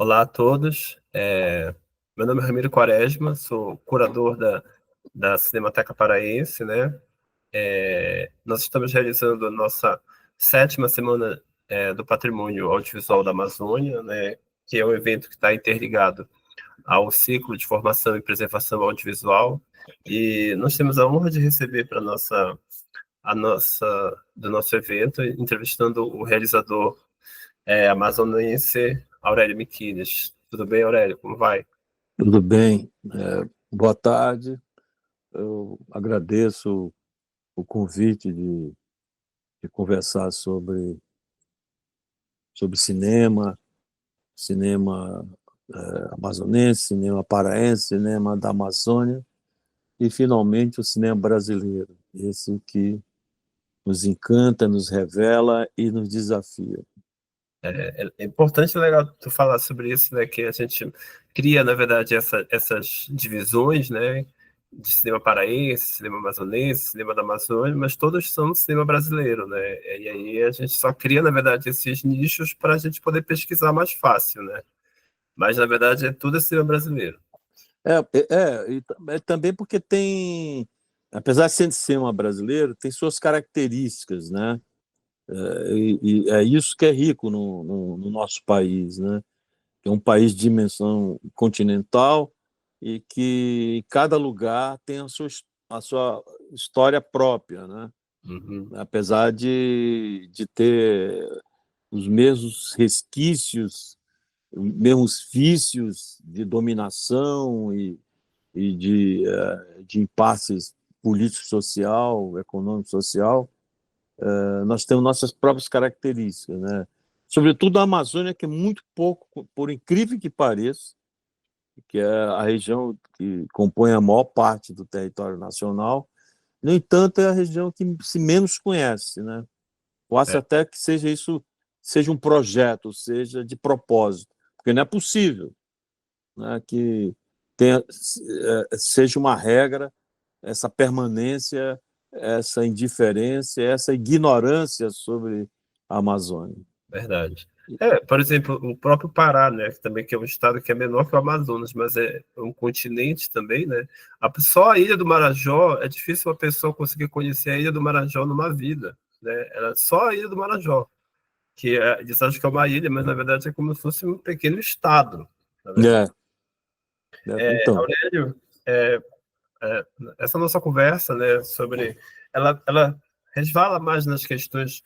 Olá a todos. Meu nome é Ramiro Quaresma, sou curador da Cinemateca Paraense, né? Nós estamos realizando a nossa sétima semana do Patrimônio Audiovisual da Amazônia, né? Que é um evento que está interligado ao ciclo de formação e preservação audiovisual. E nós temos a honra de receber para do nosso evento, entrevistando o realizador amazonense Aurélio Miquiles. Tudo bem, Aurélio? Como vai? Tudo bem. Boa tarde. Eu agradeço o convite de conversar sobre cinema, cinema amazonense, cinema paraense, cinema da Amazônia e, finalmente, o cinema brasileiro, esse que nos encanta, nos revela e nos desafia. É importante e legal tu falar sobre isso, né? Que a gente cria, na verdade, essas divisões, né? De cinema paraense, cinema amazonense, cinema da Amazônia, mas todos são cinema brasileiro, né? E aí a gente só cria, na verdade, esses nichos para a gente poder pesquisar mais fácil, né? Mas, na verdade, tudo é cinema brasileiro. Também porque tem, apesar de ser cinema brasileiro, tem suas características, né? E é isso que é rico no nosso país, né? Que é um país de dimensão continental e que cada lugar tem a sua história própria, né? Uhum. Apesar de ter os mesmos resquícios, os mesmos vícios de dominação e de impasses político-social, econômico-social, nós temos nossas próprias características, né? Sobretudo a Amazônia, que é muito pouco, por incrível que pareça, que é a região que compõe a maior parte do território nacional. No entanto, é a região que se menos conhece, né? Eu acho É, até que seja isso, seja um projeto, seja de propósito, porque não é possível, né, que seja uma regra essa permanência, essa indiferença, essa ignorância sobre a Amazônia. verdade. Por exemplo, o próprio Pará, né, que é um estado que é menor que o Amazonas, mas é um continente também, né? Só a Ilha do Marajó, é difícil uma pessoa conseguir conhecer a Ilha do Marajó numa vida, né? Era só a Ilha do Marajó, eles acham que é uma ilha, mas na verdade é como se fosse um pequeno estado, na verdade. É, então, Aurélio, é, é, essa nossa conversa, né, ela resvala mais nas questões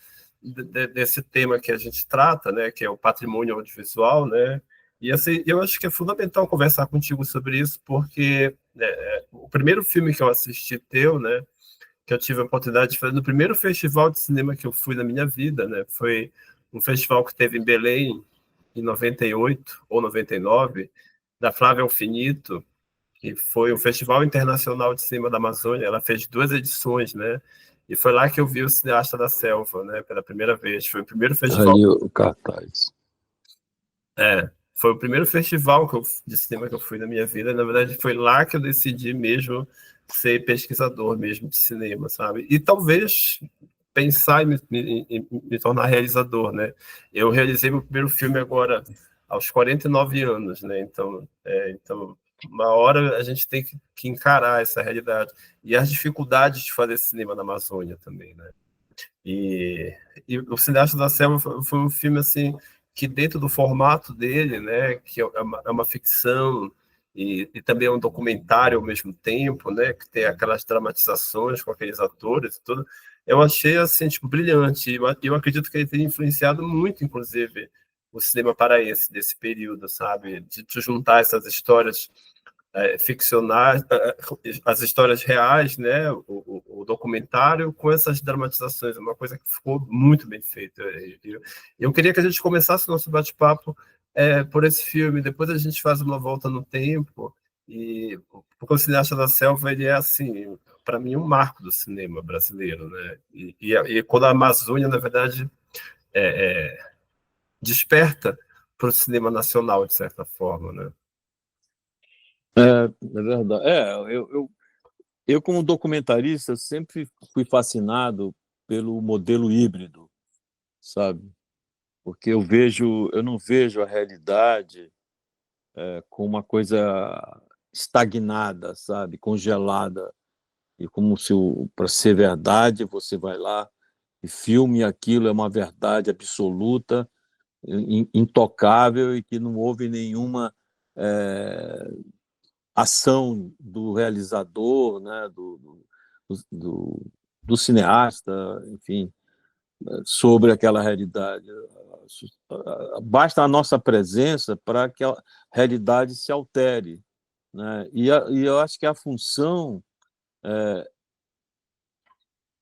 desse tema que a gente trata, né, que é o patrimônio audiovisual, né, e assim, eu acho que é fundamental conversar contigo sobre isso, porque o primeiro filme que eu assisti teu, né, que eu tive a oportunidade de fazer no primeiro festival de cinema que eu fui na minha vida, né, foi um festival que teve em Belém em 98 ou 99, da Flávia Alfinito, que foi o Festival Internacional de Cinema da Amazônia. Ela fez 2 edições, né? E foi lá que eu vi o Cineasta da Selva, né? Pela primeira vez. Foi o primeiro festival. ali o cartaz. Foi o primeiro festival de cinema que eu fui na minha vida. Na verdade, foi lá que eu decidi mesmo ser pesquisador mesmo de cinema, sabe? E talvez pensar em me tornar realizador, né? Eu realizei meu primeiro filme agora aos 49 anos, né? Então, uma hora a gente tem que encarar essa realidade e as dificuldades de fazer cinema na Amazônia também, né? E o Cineasta da Selva foi um filme assim que dentro do formato dele, né, que é uma ficção e também é um documentário ao mesmo tempo, né, que tem aquelas dramatizações com aqueles atores e tudo, eu achei assim tipo brilhante. E eu acredito que ele tenha influenciado muito, inclusive, o cinema paraense desse período, sabe, de juntar essas histórias ficcionais, as histórias reais, né, o documentário com essas dramatizações, uma coisa que ficou muito bem feita. Eu queria que a gente começasse o nosso bate-papo por esse filme, depois a gente faz uma volta no tempo, e porque o Cineasta da Selva, ele é assim, para mim, um marco do cinema brasileiro, né, e quando a Amazônia, na verdade, desperta para o cinema nacional, de certa forma, né. É verdade. Eu, como documentarista, sempre fui fascinado pelo modelo híbrido, sabe? Porque eu não vejo a realidade com uma coisa estagnada, sabe, congelada, e como se para ser verdade você vai lá e filme aquilo, é uma verdade absoluta, intocável, e que não houve nenhuma ação do realizador, né, do, do cineasta, enfim, sobre aquela realidade. Basta a nossa presença para que a realidade se altere, né? E eu acho que a função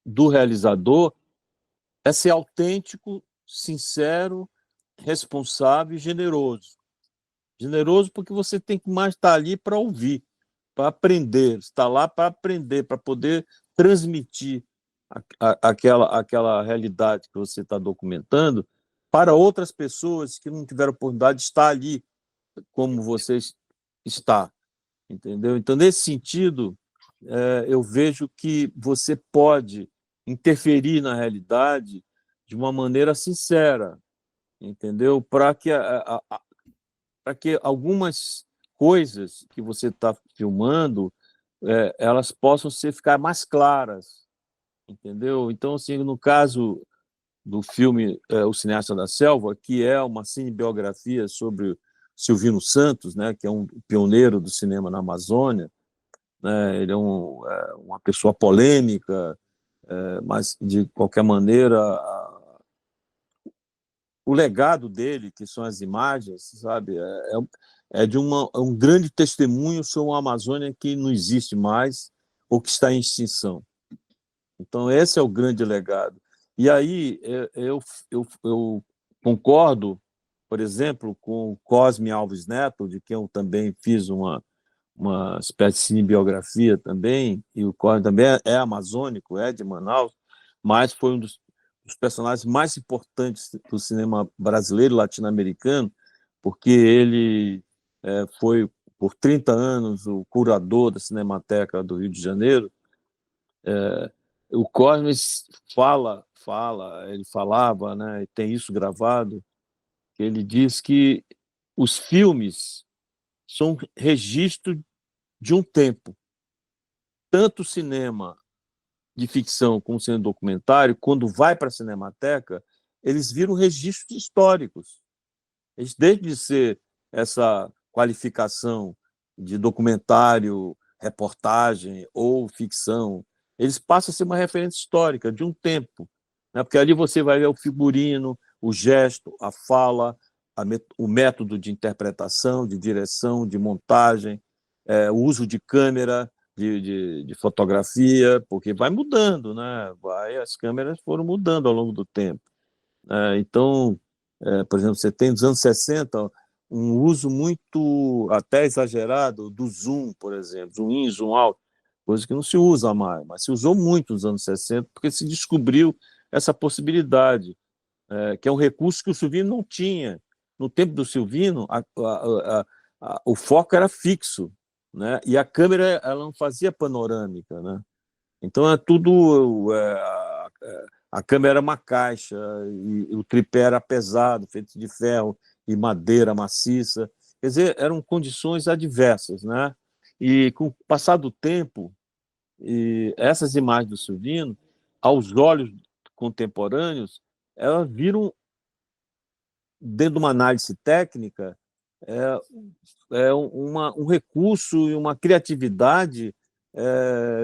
do realizador é ser autêntico, sincero, responsável e generoso. Generoso porque você tem que mais estar ali para ouvir, para aprender, estar lá para aprender, para poder transmitir aquela realidade que você está documentando para outras pessoas que não tiveram oportunidade de estar ali como você está, entendeu? Então, nesse sentido, eu vejo que você pode interferir na realidade de uma maneira sincera, entendeu? Para que algumas coisas que você está filmando elas possam ficar mais claras, entendeu? Então, assim, no caso do filme O Cineasta da Selva, que é uma cinebiografia sobre Silvino Santos, né, que é um pioneiro do cinema na Amazônia, né, ele é uma pessoa polêmica, mas, de qualquer maneira, o legado dele, que são as imagens, sabe, é de um grande testemunho sobre uma Amazônia que não existe mais ou que está em extinção. Então, esse é o grande legado. E aí, eu concordo, por exemplo, com o Cosme Alves Neto, de quem eu também fiz uma espécie de cinebiografia também, e o Cosme também é amazônico, é de Manaus, mas foi um dos personagens mais importantes do cinema brasileiro e latino-americano, porque ele foi, por 30 anos, o curador da Cinemateca do Rio de Janeiro. O Cosmes ele falava, né, e tem isso gravado, que ele diz que os filmes são registro de um tempo. Tanto o cinema de ficção como o cinema documentário, quando vai para a Cinemateca, eles viram registros históricos. Eles deixam de ser essa qualificação de documentário, reportagem ou ficção. Eles passam a ser uma referência histórica de um tempo, né? Porque ali você vai ver o figurino, o gesto, a fala, o método de interpretação, de direção, de montagem, o uso de câmera, de fotografia, porque vai mudando, né? As câmeras foram mudando ao longo do tempo. Então, por exemplo, você tem nos anos 60 um uso muito até exagerado do zoom, por exemplo, zoom in, zoom out, coisa que não se usa mais, mas se usou muito nos anos 60 porque se descobriu essa possibilidade, que é um recurso que o Silvino não tinha. No tempo do Silvino, o foco era fixo, né? E a câmera ela não fazia panorâmica, né? Então é tudo a câmera era uma caixa e o tripé era pesado, feito de ferro e madeira maciça. Quer dizer, eram condições adversas, né? E com o passar do tempo, essas imagens do Silvino, aos olhos contemporâneos, elas viram, dentro de uma análise técnica, um recurso e uma criatividade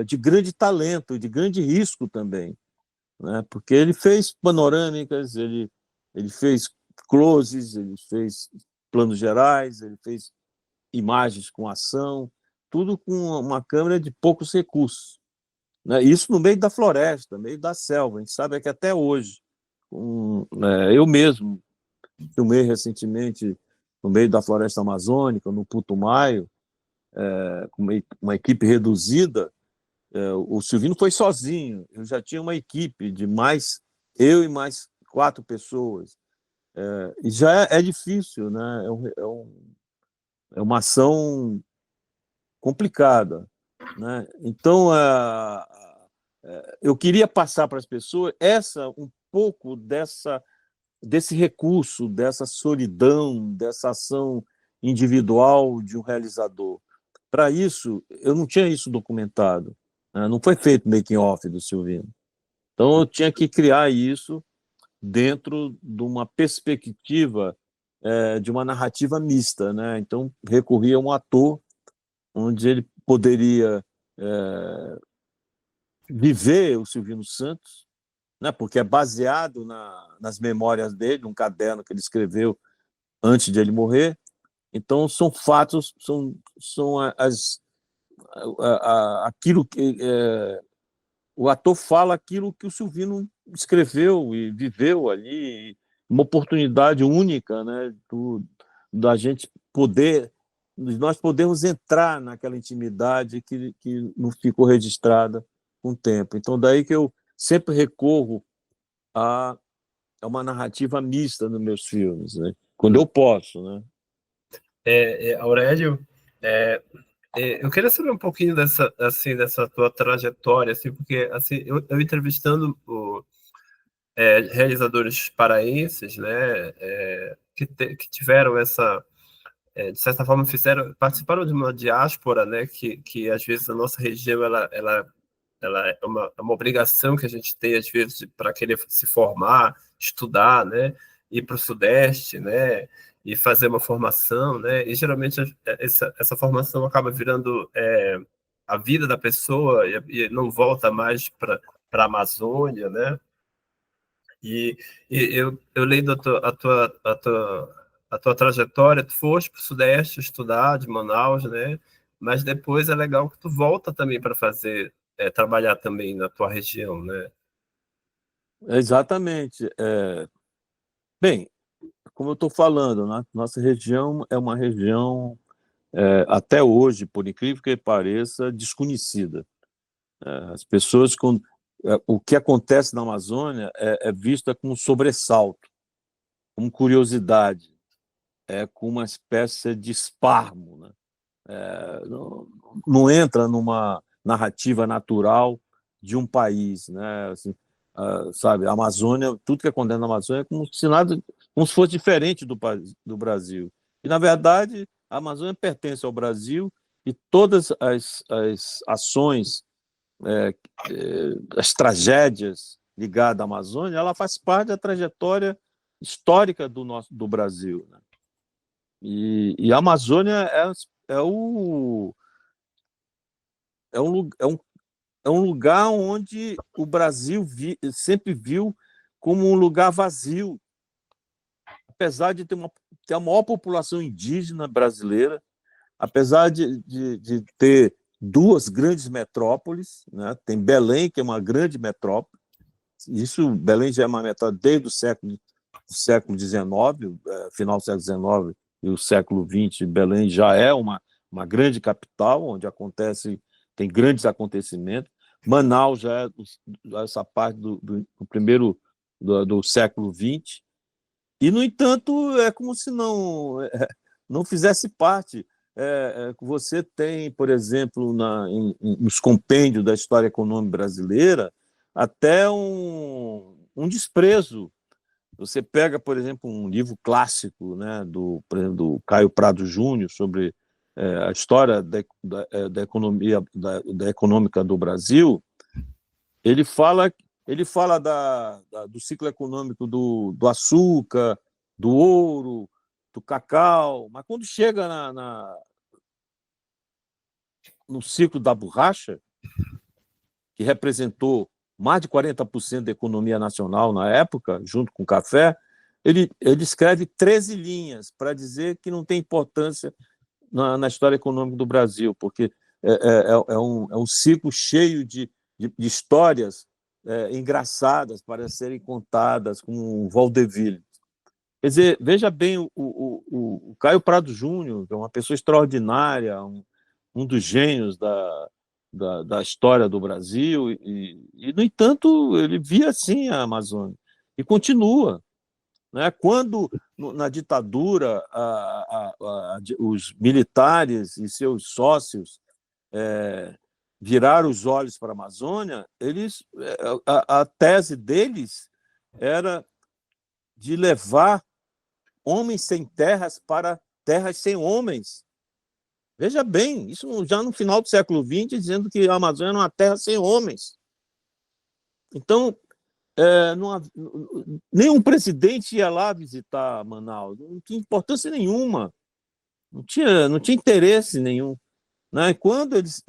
de grande talento, de grande risco também, né? Porque ele fez panorâmicas, ele fez closes, ele fez planos gerais, ele fez imagens com ação, tudo com uma câmera de poucos recursos, né? Isso no meio da floresta, no meio da selva. A gente sabe que até hoje, eu mesmo filmei recentemente no meio da floresta amazônica, no Putumayo, com uma equipe reduzida. O Silvino foi sozinho, eu já tinha uma equipe de eu e mais 4 pessoas. E já é difícil, né? É uma ação complicada, né? Então, eu queria passar para as pessoas um pouco desse recurso, dessa solidão, dessa ação individual de um realizador. Para isso, eu não tinha isso documentado, né? Não foi feito making-off do Silvino. Então, eu tinha que criar isso dentro de uma perspectiva de uma narrativa mista, né? Então, recorri a um ator onde ele poderia viver o Silvino Santos, né? Porque é baseado nas memórias dele, num caderno que ele escreveu antes de ele morrer. Então, são fatos, são aquilo que o ator fala aquilo que o Silvino escreveu e viveu ali, uma oportunidade única, né, da gente poder, nós podemos entrar naquela intimidade que não ficou registrada com o tempo. Então, daí que eu sempre recorro a uma narrativa mista nos meus filmes, né, quando eu posso, né. Aurélio, eu queria saber um pouquinho dessa tua trajetória, assim, porque assim, eu entrevistando realizadores paraenses, né, que tiveram de certa forma participaram de uma diáspora, né, que às vezes a nossa região ela é uma obrigação que a gente tem às vezes para querer se formar, estudar, né, ir para o Sudeste, né, e fazer uma formação, né, e geralmente essa formação acaba virando a vida da pessoa e não volta mais para a Amazônia, né, eu lendo a tua trajetória, tu foste para o Sudeste estudar de Manaus, né? Mas depois é legal que tu volta também para fazer, trabalhar também na tua região, né? Exatamente. Bem, como eu estou falando, nossa região é uma região, até hoje, por incrível que pareça, desconhecida. As pessoas, o que acontece na Amazônia é vista com sobressalto, como curiosidade, com uma espécie de esparmo, né? Não entra numa narrativa natural de um país, né? Assim, sabe, a Amazônia, tudo que acontece na Amazônia é como se fosse diferente do Brasil. E, na verdade, a Amazônia pertence ao Brasil e todas as ações, as tragédias ligadas à Amazônia, ela faz parte da trajetória histórica do Brasil, né? E a Amazônia é, o, é, um, é, um, é um lugar onde o Brasil sempre viu como um lugar vazio, apesar de ter a maior população indígena brasileira, apesar de ter duas grandes metrópoles, né? Tem Belém, que é uma grande metrópole. Isso, Belém já é uma metrópole desde o século XIX, final do século XIX e o século XX. Belém já é uma grande capital, onde tem grandes acontecimentos. Manaus já é essa parte do primeiro do século XX. E, no entanto, é como se não fizesse parte. Você tem, por exemplo, nos compêndios da história econômica brasileira, até um desprezo. Você pega, por exemplo, um livro clássico, né, por exemplo, do Caio Prado Júnior, sobre a história da economia da econômica do Brasil. Ele fala do ciclo econômico do açúcar, do ouro, do cacau, mas quando chega no ciclo da borracha, que representou mais de 40% da economia nacional na época, junto com o café, ele escreve 13 linhas para dizer que não tem importância na história econômica do Brasil, porque é um ciclo cheio de histórias engraçadas para serem contadas, com o Vaudeville. Quer dizer, veja bem, o Caio Prado Júnior, que é uma pessoa extraordinária, um dos gênios da história do Brasil, no entanto, ele via assim a Amazônia, e continua. Né? Quando, na ditadura, os militares e seus sócios viraram os olhos para a Amazônia, a tese deles era de levar homens sem terras para terras sem homens. Veja bem, isso já no final do século XX, dizendo que a Amazônia era uma terra sem homens. Então, nenhum presidente ia lá visitar Manaus, não tinha importância nenhuma, não tinha interesse nenhum. Né? Quando eles,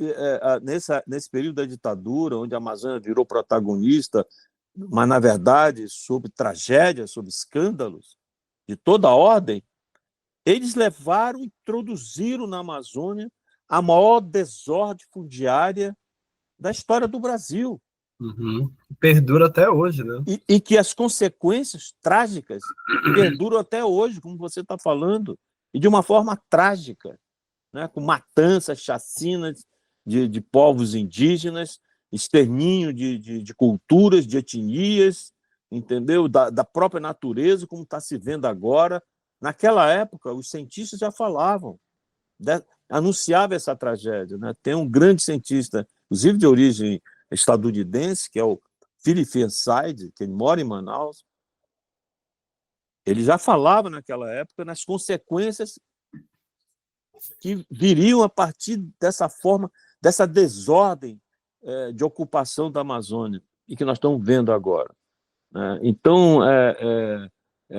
nesse período da ditadura, onde a Amazônia virou protagonista, mas, na verdade, sob tragédias, sob escândalos de toda a ordem, eles levaram e introduziram na Amazônia a maior desordem fundiária da história do Brasil. Uhum. Perdura até hoje, né? E que as consequências trágicas perduram até hoje, como você está falando, e de uma forma trágica, né? Com matanças, chacinas de povos indígenas, extermínio de culturas, de etnias, entendeu? Da própria natureza, como está se vendo agora. Naquela época, os cientistas já falavam, anunciavam essa tragédia. Né? Tem um grande cientista, inclusive de origem estadunidense, que é o Philip Fearnside, que ele mora em Manaus. Ele já falava naquela época nas consequências que viriam a partir dessa forma, dessa desordem de ocupação da Amazônia, e que nós estamos vendo agora. Né? Então,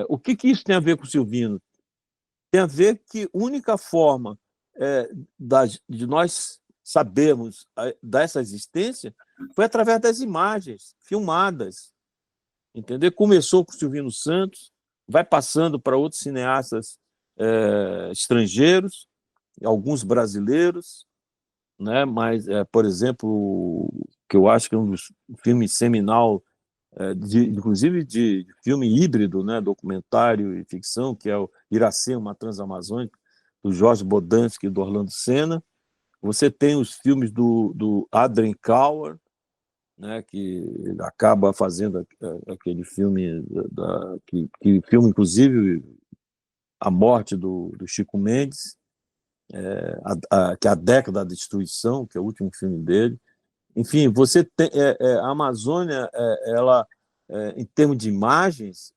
o que isso tem a ver com o Silvino? Tem a ver que a única forma de nós sabermos dessa existência foi através das imagens filmadas. Entendeu? Começou com o Silvino Santos, vai passando para outros cineastas estrangeiros, alguns brasileiros, né? Mas, por exemplo, que eu acho que é um dos filmes seminal, inclusive de filme híbrido, né? Documentário e ficção, que é o Iracema, uma Transamazônica, do Jorge Bodansky e do Orlando Senna. Você tem os filmes do Adrien Kauer, né, que acaba fazendo aquele filme que filma, inclusive, a morte do Chico Mendes, que é A Década da Destruição, que é o último filme dele. Enfim, você tem a Amazônia, ela, em termos de imagens,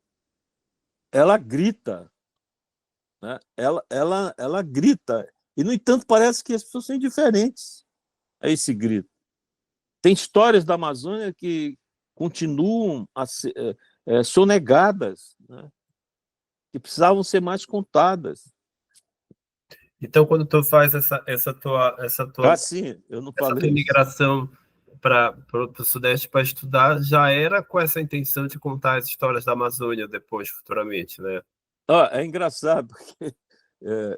ela grita, né? Ela grita, e, no entanto, parece que as pessoas são indiferentes a esse grito. Tem histórias da Amazônia que continuam a ser sonegadas, né? Que precisavam ser mais contadas. Então, quando tu faz essa tua Sim, eu não essa falei tua isso. migração para o Sudeste para estudar, já era com essa intenção de contar as histórias da Amazônia depois, futuramente, né? É engraçado, porque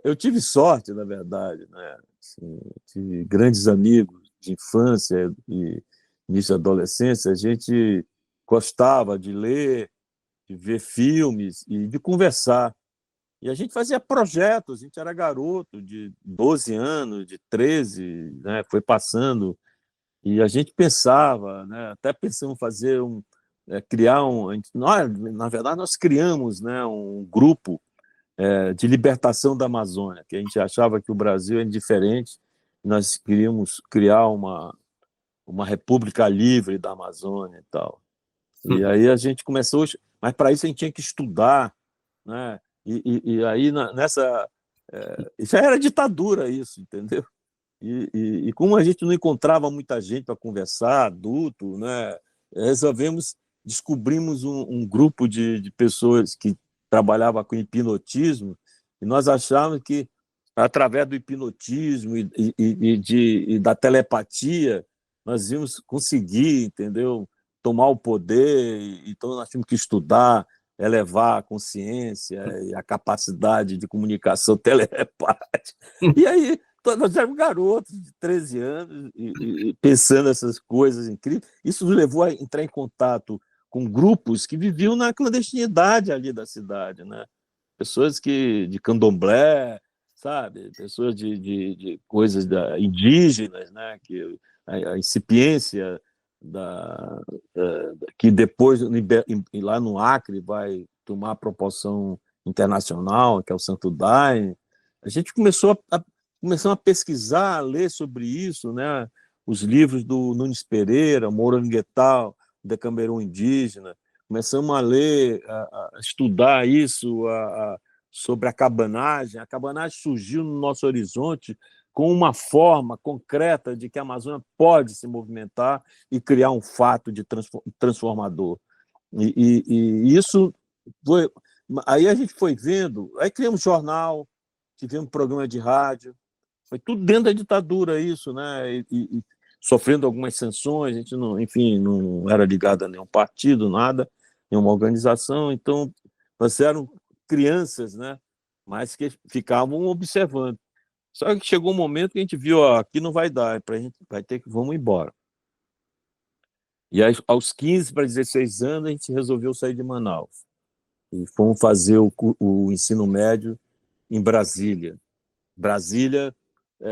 eu tive sorte, na verdade, né? Assim, tive grandes amigos de infância e início da adolescência. A gente gostava de ler, de ver filmes e de conversar. E a gente fazia projetos, a gente era garoto de 12 anos, de 13, né? Foi passando, e a gente pensava, né? Até pensamos fazer criar na verdade, nós criamos, né, um grupo de libertação da Amazônia, que a gente achava que o Brasil é diferente, nós queríamos criar uma república livre da Amazônia e tal. E aí a gente começou, mas para isso a gente tinha que estudar, né? E aí nessa já era ditadura isso, entendeu? E como a gente não encontrava muita gente para conversar, adulto, né? Descobrimos um grupo de pessoas que trabalhava com hipnotismo, e nós achávamos que, através do hipnotismo e da telepatia, nós íamos conseguir, entendeu? Tomar o poder. Então nós tínhamos que estudar, elevar a consciência e a capacidade de comunicação telepática. E aí nós éramos garotos de 13 anos e pensando essas coisas incríveis. Isso nos levou a entrar em contato com grupos que viviam na clandestinidade ali da cidade, né? Pessoas de candomblé, sabe? Pessoas de coisas indígenas, né? Que a incipiência que depois, lá no Acre, vai tomar proporção internacional, que é o Santo Daime. A gente começamos a pesquisar, a ler sobre isso, né? Os livros do Nunes Pereira, Moranguetal, Decameron Indígena. Começamos a ler, a estudar isso, sobre a cabanagem. A cabanagem surgiu no nosso horizonte com uma forma concreta de que a Amazônia pode se movimentar e criar um fato de transformador. E isso foi... Aí a gente foi vendo, aí criamos jornal, tivemos programa de rádio, foi tudo dentro da ditadura isso, né? E sofrendo algumas sanções, a gente não, enfim, não era ligado a nenhum partido, nada, nenhuma organização, então nós éramos crianças, né? Mas que ficavam observando. Só que chegou um momento que a gente viu, ó, aqui não vai dar, a gente vai ter que vamos embora. E aí, aos 15 para 16 anos a gente resolveu sair de Manaus e fomos fazer o ensino médio em Brasília. Brasília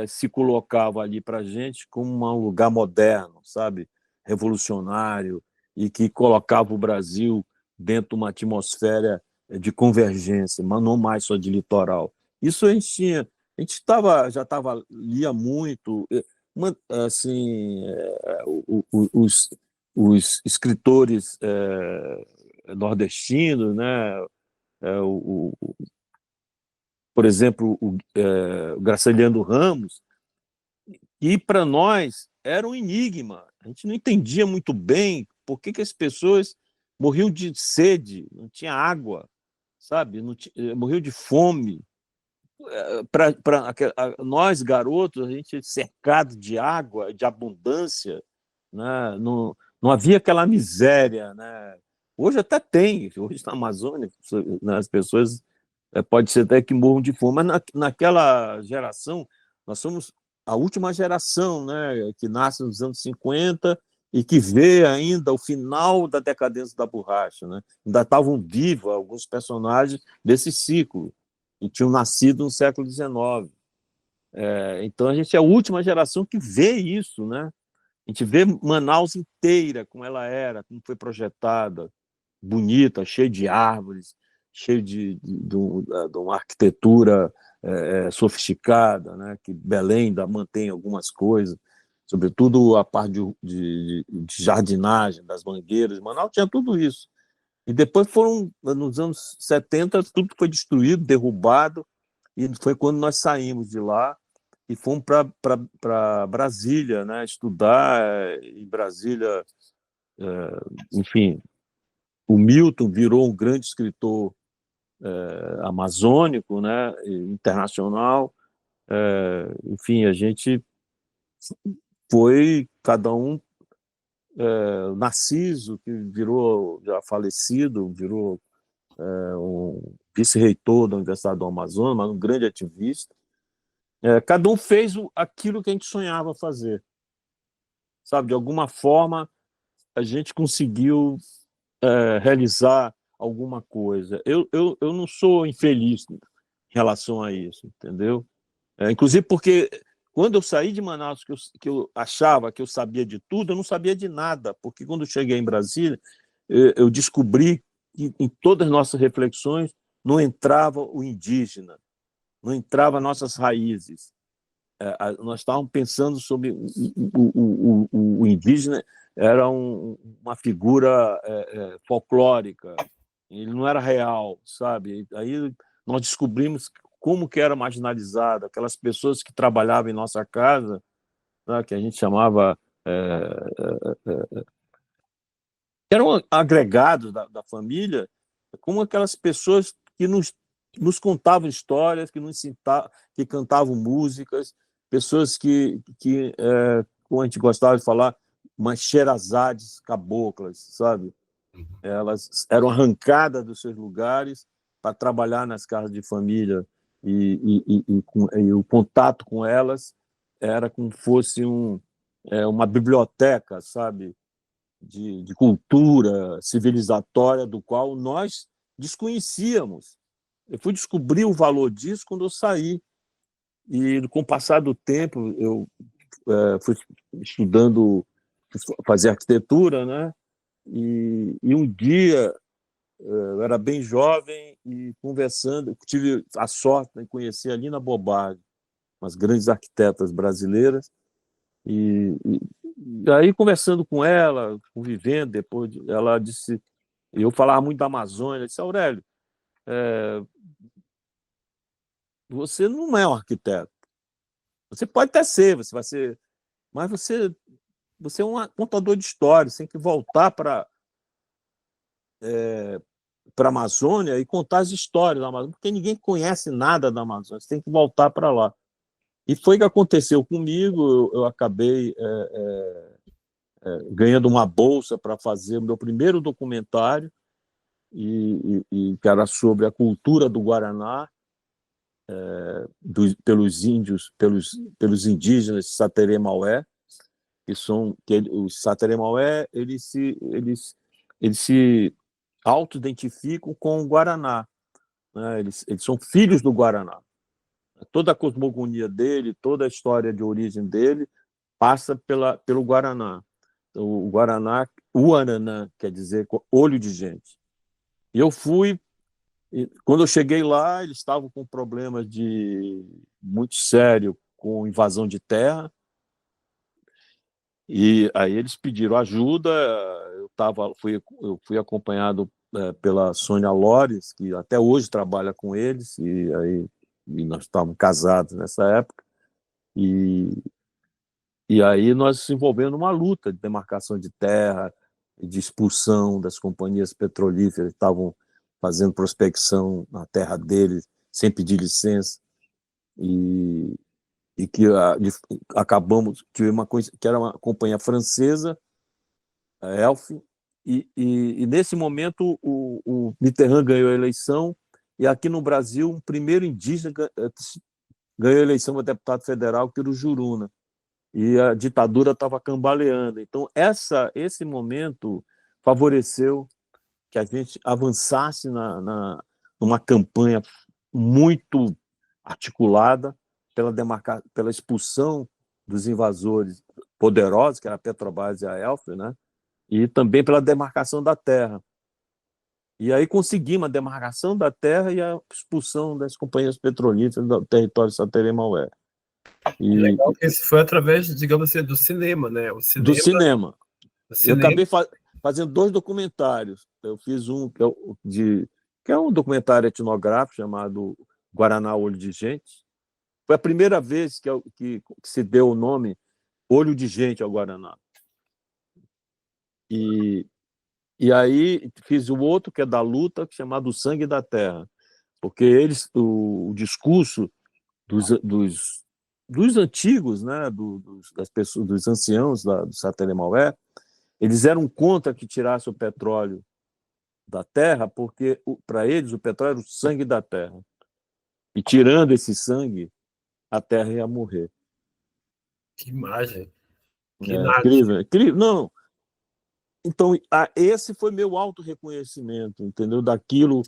se colocava ali para a gente como um lugar moderno, sabe, revolucionário, e que colocava o Brasil dentro de uma atmosfera de convergência, mas não mais só de litoral. Isso a gente tinha, a gente já estava lia muito, assim, os escritores nordestinos, né, por exemplo, o Graciliano Ramos, e para nós era um enigma. A gente não entendia muito bem por que as pessoas morriam de sede, não tinha água, sabe? Morriam de fome. Nós, garotos, a gente cercado de água, de abundância, né? Não havia aquela miséria. Né? Hoje até tem, hoje na Amazônia, né, as pessoas pode ser até que morram de fome, mas naquela geração, nós somos a última geração, né, que nasce nos anos 50 e que vê ainda o final da decadência da borracha. Né? Ainda estavam vivos alguns personagens desse ciclo, e tinham nascido no século XIX. Então, a gente é a última geração que vê isso. Né? A gente vê Manaus inteira, como ela era, como foi projetada, bonita, cheia de árvores, cheio de uma arquitetura sofisticada, né? Que Belém ainda mantém algumas coisas, sobretudo a parte de jardinagem, das mangueiras. Manaus tinha tudo isso. E depois nos anos 70, tudo foi destruído, derrubado, e foi quando nós saímos de lá e fomos para Brasília, né? Estudar em Brasília, enfim. O Milton virou um grande escritor amazônico, né, internacional. Enfim, a gente foi, cada um, o Narciso, que virou, já falecido, virou um vice-reitor da Universidade do Amazonas, mas um grande ativista. Cada um fez aquilo que a gente sonhava fazer. Sabe, de alguma forma, a gente conseguiu realizar alguma coisa. Eu não sou infeliz em relação a isso, entendeu? Inclusive porque quando eu saí de Manaus, que eu achava que eu sabia de tudo, eu não sabia de nada, porque quando eu cheguei em Brasília, eu descobri que em todas as nossas reflexões não entrava o indígena, não entrava nossas raízes. Nós estávamos pensando sobre o indígena, era uma figura folclórica, ele não era real, sabe? Aí nós descobrimos como que era marginalizado, aquelas pessoas que trabalhavam em nossa casa, né, que a gente chamava eram agregados da família, como aquelas pessoas que nos contavam histórias, que cantavam músicas, pessoas como a gente gostava de falar, umas xerazades caboclas, sabe? Elas eram arrancadas dos seus lugares para trabalhar nas casas de família e o contato com elas era como fosse uma biblioteca, sabe? De cultura civilizatória do qual nós desconhecíamos. Eu fui descobrir o valor disso quando eu saí. E, com o passar do tempo, eu fui estudando, fazer arquitetura, né? E um dia, eu era bem jovem e conversando, tive a sorte de conhecer a Lina Bobardi, umas grandes arquitetas brasileiras, e aí, conversando com ela, convivendo, ela disse, eu falava muito da Amazônia, ela disse, Aurélio, você não é um arquiteto. Você pode até ser, você vai ser, mas você é um contador de histórias, tem que voltar para a Amazônia e contar as histórias da Amazônia, porque ninguém conhece nada da Amazônia, você tem que voltar para lá. E foi o que aconteceu comigo, eu acabei ganhando uma bolsa para fazer o meu primeiro documentário, que era sobre a cultura do Guaraná, pelos índios, pelos indígenas de Sateré-Maué, os Sateré-Maué, eles se auto-identificam com o Guaraná, né? Eles são filhos do Guaraná. Toda a cosmogonia dele, toda a história de origem dele passa pelo Guaraná. O Guaraná, Uaranã, quer dizer olho de gente. E eu fui, e quando eu cheguei lá, eles estavam com problemas muito sério com invasão de terra, e aí eles pediram ajuda. Eu fui acompanhado pela Sônia Lores, que até hoje trabalha com eles, e nós estávamos casados nessa época, e aí nós se envolvemos numa luta de demarcação de terra, de expulsão das companhias petrolíferas que estavam fazendo prospecção na terra deles sem pedir licença, e, e que acabamos que uma coisa que era uma companhia francesa, a Elf, e nesse momento o Mitterrand ganhou a eleição, e aqui no Brasil um primeiro indígena ganhou a eleição para deputado federal, que era o Juruna, e a ditadura estava cambaleando. Então, esse momento favoreceu que a gente avançasse numa campanha muito articulada pela expulsão dos invasores poderosos, que era a Petrobras e a Elf, né? E também pela demarcação da terra. E aí conseguimos a demarcação da terra e a expulsão das companhias petrolíferas do território Sateré-Maué. E legal que isso foi através, digamos assim, do cinema, né? Do cinema. O Eu cinema. acabei fazendo 2 documentários. Eu fiz um que é um documentário etnográfico chamado Guaraná Olho de Gente. Foi a primeira vez que se deu o nome Olho de Gente ao Guaraná. E aí fiz o outro, que é da luta, chamado O Sangue da Terra, porque o discurso dos antigos, né, das pessoas, dos anciãos do Sateré-Maué, eles eram contra que tirasse o petróleo da terra, porque para eles o petróleo era o sangue da terra. E tirando esse sangue, a terra ia morrer. Que imagem. Que Incrível, incrível. Não. Então, esse foi meu auto-reconhecimento, entendeu? Daquilo,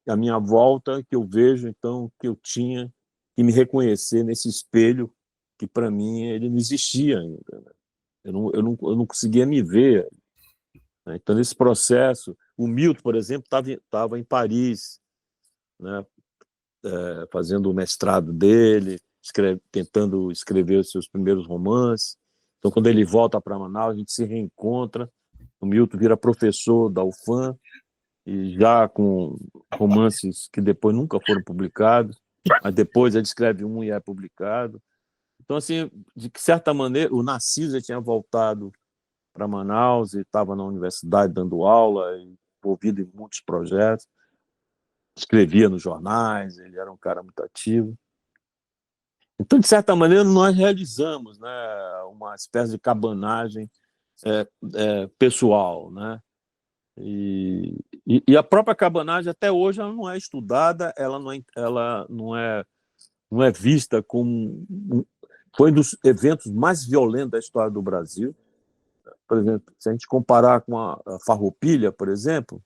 a minha volta, que eu vejo, então, que eu tinha que me reconhecer nesse espelho, que para mim ele não existia ainda. Né? Eu não conseguia me ver. Né? Então, nesse processo, o Milton, por exemplo, estava em Paris, né? Fazendo o mestrado dele, tentando escrever os seus primeiros romances. Então, quando ele volta para Manaus, a gente se reencontra. O Milton vira professor da UFAM, e já com romances que depois nunca foram publicados, mas depois ele escreve um e é publicado. Então, assim, de certa maneira, o Narciso já tinha voltado para Manaus e estava na universidade dando aula, envolvido em muitos projetos, escrevia nos jornais, ele era um cara muito ativo. Então, de certa maneira, nós realizamos, né, uma espécie de cabanagem pessoal, né? E a própria cabanagem, até hoje, ela não é estudada, ela não é vista como... Foi um dos eventos mais violentos da história do Brasil. Por exemplo, se a gente comparar com a Farroupilha, por exemplo,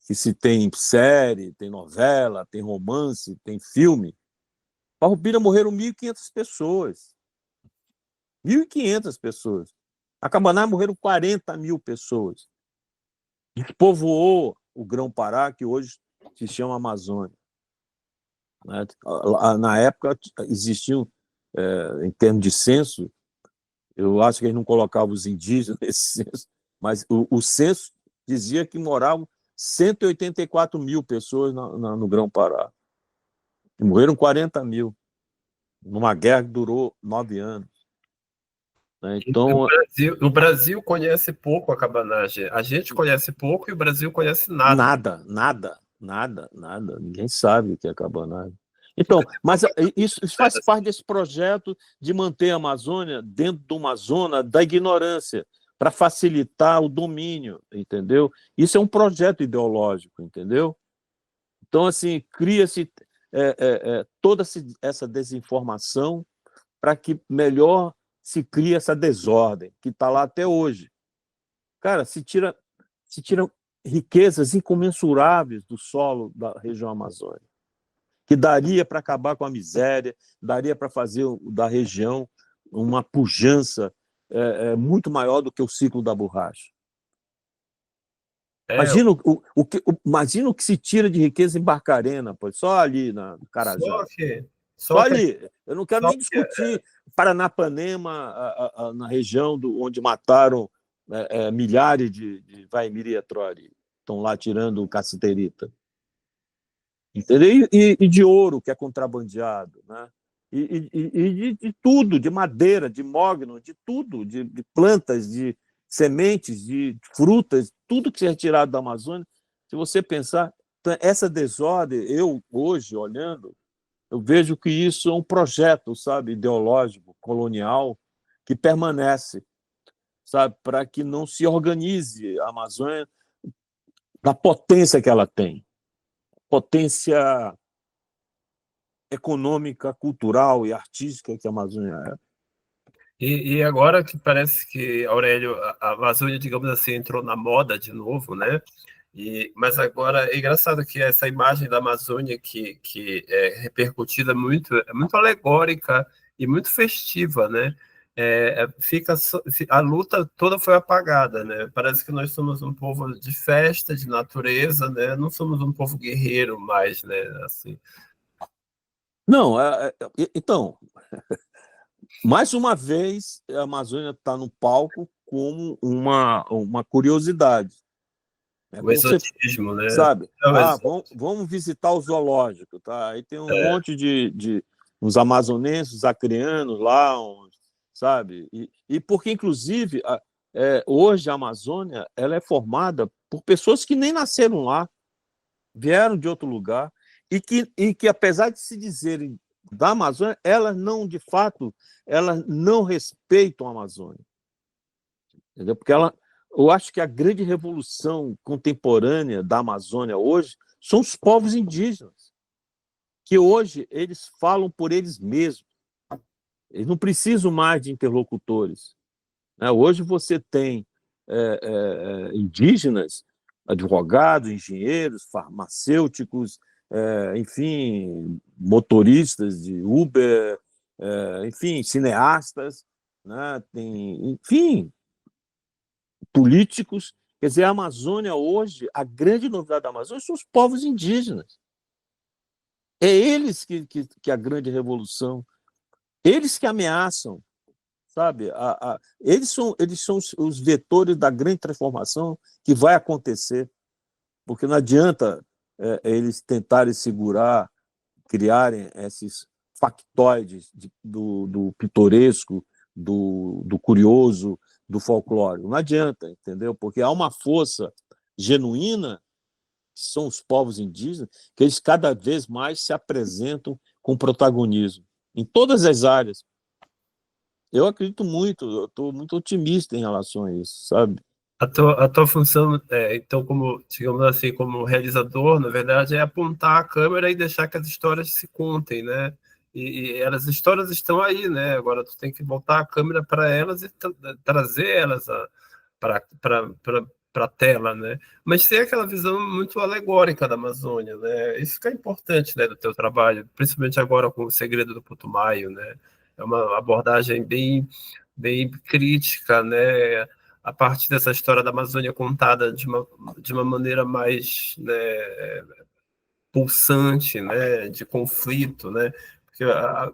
que se tem série, tem novela, tem romance, tem filme, Farroupilha morreram 1.500 pessoas. 1.500 pessoas. A Cabaná morreram 40 mil pessoas. E povoou o Grão-Pará, que hoje se chama Amazônia. Na época, existiam, em termos de censo, eu acho que eles não colocavam os indígenas nesse censo, mas o censo dizia que moravam 184 mil pessoas no Grão-Pará. E morreram 40 mil, numa guerra que durou 9 anos. Né? Então, O Brasil conhece pouco a cabanagem. A gente conhece pouco e o Brasil conhece nada. nada. Ninguém sabe o que é cabanagem. Então, mas isso faz parte desse projeto de manter a Amazônia dentro de uma zona da ignorância, para facilitar o domínio, entendeu? Isso é um projeto ideológico, entendeu? Então, assim, cria-se toda essa desinformação para que melhor se crie essa desordem, que está lá até hoje. Cara, se tira riquezas incomensuráveis do solo da região amazônica, que daria para acabar com a miséria, daria para fazer da região uma pujança muito maior do que o ciclo da borracha. É, Imagina o que se tira de riqueza em Barcarena, pois, só ali na Carajás. Só ali. Eu não quero nem discutir Paranapanema, na região onde mataram milhares de Vaimiri e Etrori. Estão lá tirando cassiterita. Entendeu? E de ouro, que é contrabandeado. Né? E de tudo, de madeira, de mogno, de tudo, de plantas, de sementes, de frutas, tudo que é retirado da Amazônia. Se você pensar, essa desordem, eu hoje, olhando, eu vejo que isso é um projeto, sabe, ideológico, colonial, que permanece, sabe, para que não se organize a Amazônia da potência que ela tem, potência econômica, cultural e artística que a Amazônia é. E agora que parece que, Aurélio, a Amazônia, digamos assim, entrou na moda de novo, né? Mas agora é engraçado que essa imagem da Amazônia que é repercutida muito, é muito alegórica e muito festiva, né? A luta toda foi apagada, né? Parece que nós somos um povo de festa, de natureza, né? Não somos um povo guerreiro mais, né? Assim. Não, então, mais uma vez, a Amazônia está no palco como uma curiosidade. O exotismo, né? Sabe? Vamos visitar o zoológico, tá? Aí tem um monte de uns amazonenses, acrianos lá, sabe? E porque, inclusive, hoje a Amazônia ela é formada por pessoas que nem nasceram lá, vieram de outro lugar, e que apesar de se dizerem da Amazônia, elas não, de fato, elas não respeitam a Amazônia. Entendeu? Porque eu acho que a grande revolução contemporânea da Amazônia hoje são os povos indígenas, que hoje eles falam por eles mesmos. Eles não precisam mais de interlocutores. Hoje você tem indígenas, advogados, engenheiros, farmacêuticos, enfim, motoristas de Uber, enfim, cineastas, né? Enfim, políticos. Quer dizer, a Amazônia hoje, a grande novidade da Amazônia são os povos indígenas. É eles que a grande revolução, eles que ameaçam, sabe? Eles são os vetores da grande transformação que vai acontecer, porque não adianta eles tentarem segurar, criarem esses factoides do pitoresco, do curioso, do folclore. Não adianta, entendeu? Porque há uma força genuína, que são os povos indígenas, que eles cada vez mais se apresentam com protagonismo, em todas as áreas. Eu acredito muito, eu estou muito otimista em relação a isso, sabe? A tua função, então, como, digamos assim, como realizador, na verdade, é apontar a câmera e deixar que as histórias se contem, né? E as histórias estão aí, né? Agora tu tem que voltar a câmera para elas e trazer elas para a tela, né? Mas tem aquela visão muito alegórica da Amazônia, né? Isso que é importante, né, do teu trabalho, principalmente agora com o Segredo do Putumayo, né? É uma abordagem bem crítica, né? A partir dessa história da Amazônia contada de uma maneira mais, né, pulsante, né, de conflito, né? Porque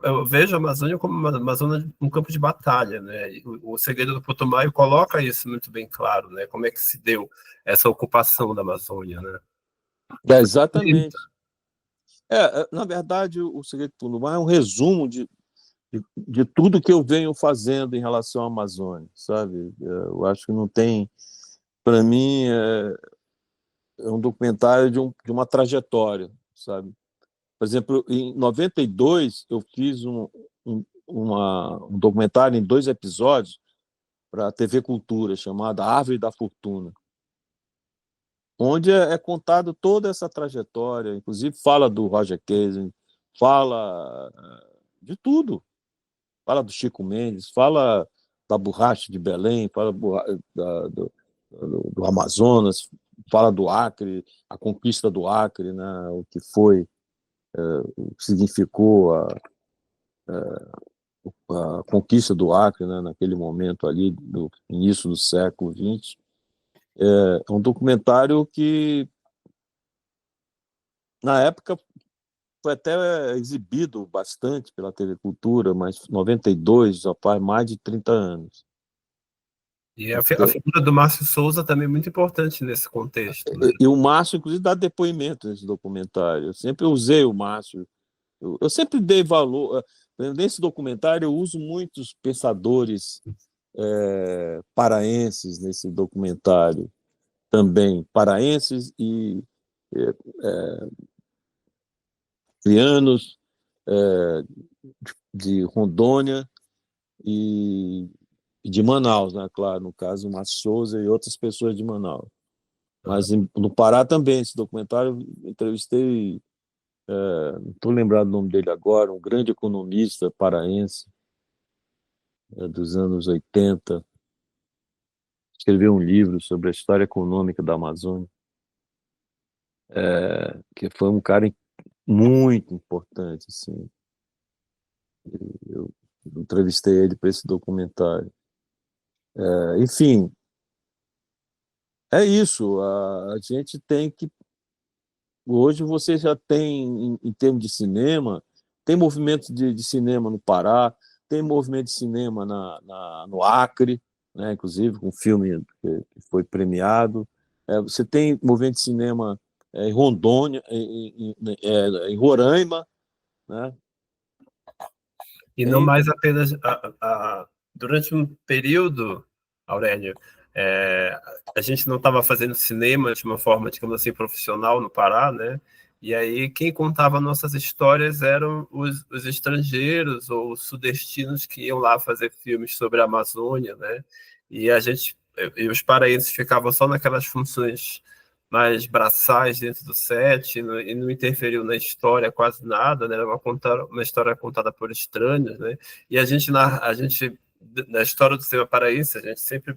eu vejo a Amazônia como uma Amazônia, um campo de batalha, né? E o Segredo do Putumayo coloca isso muito bem claro, né? Como é que se deu essa ocupação da Amazônia, né? Exatamente. Na verdade, o Segredo do Mar é um resumo de tudo que eu venho fazendo em relação à Amazônia, sabe? Eu acho que não tem, para mim, é um documentário de uma trajetória, sabe? Por exemplo, em 92 eu fiz um documentário em 2 episódios para a TV Cultura, chamada Árvore da Fortuna, onde é contado toda essa trajetória, inclusive fala do Roger Case, fala de tudo, fala do Chico Mendes, fala da borracha de Belém, fala do Amazonas, fala do Acre, a conquista do Acre, né, o que foi, o que significou a conquista do Acre, né, naquele momento ali, no início do século XX. É um documentário que, na época, foi até exibido bastante pela TV Cultura, mas 92 já faz mais de 30 anos. E a figura do Márcio Souza também é muito importante nesse contexto, né? E o Márcio, inclusive, dá depoimento nesse documentário. Eu sempre usei o Márcio. Eu sempre dei valor. Nesse documentário, eu uso muitos pensadores paraenses nesse documentário também. Paraenses e crianos de Rondônia e de Manaus, né? Claro, no caso, o Márcio Souza e outras pessoas de Manaus. Mas no Pará também, esse documentário, entrevistei, não estou lembrado o nome dele agora, um grande economista paraense, dos anos 80, escreveu um livro sobre a história econômica da Amazônia, que foi um cara muito importante, assim. Eu entrevistei ele para esse documentário. Enfim, é isso. A gente tem que. Hoje você já tem, em termos de cinema, tem movimento de cinema no Pará, tem movimento de cinema no Acre, né, inclusive com um filme que foi premiado. Você tem movimento de cinema em Rondônia, em Roraima, né? E não mais apenas durante um período, Aurélio, é, a gente não estava fazendo cinema de uma forma, digamos assim, profissional no Pará, né? E aí quem contava nossas histórias eram os estrangeiros ou os sudestinos que iam lá fazer filmes sobre a Amazônia, né? E a gente e os paraenses ficavam só naquelas funções mais braçais dentro do set e não interferiu na história quase nada, né? Era uma história contada por estranhos, né? E a gente na história do cinema paraense, a gente sempre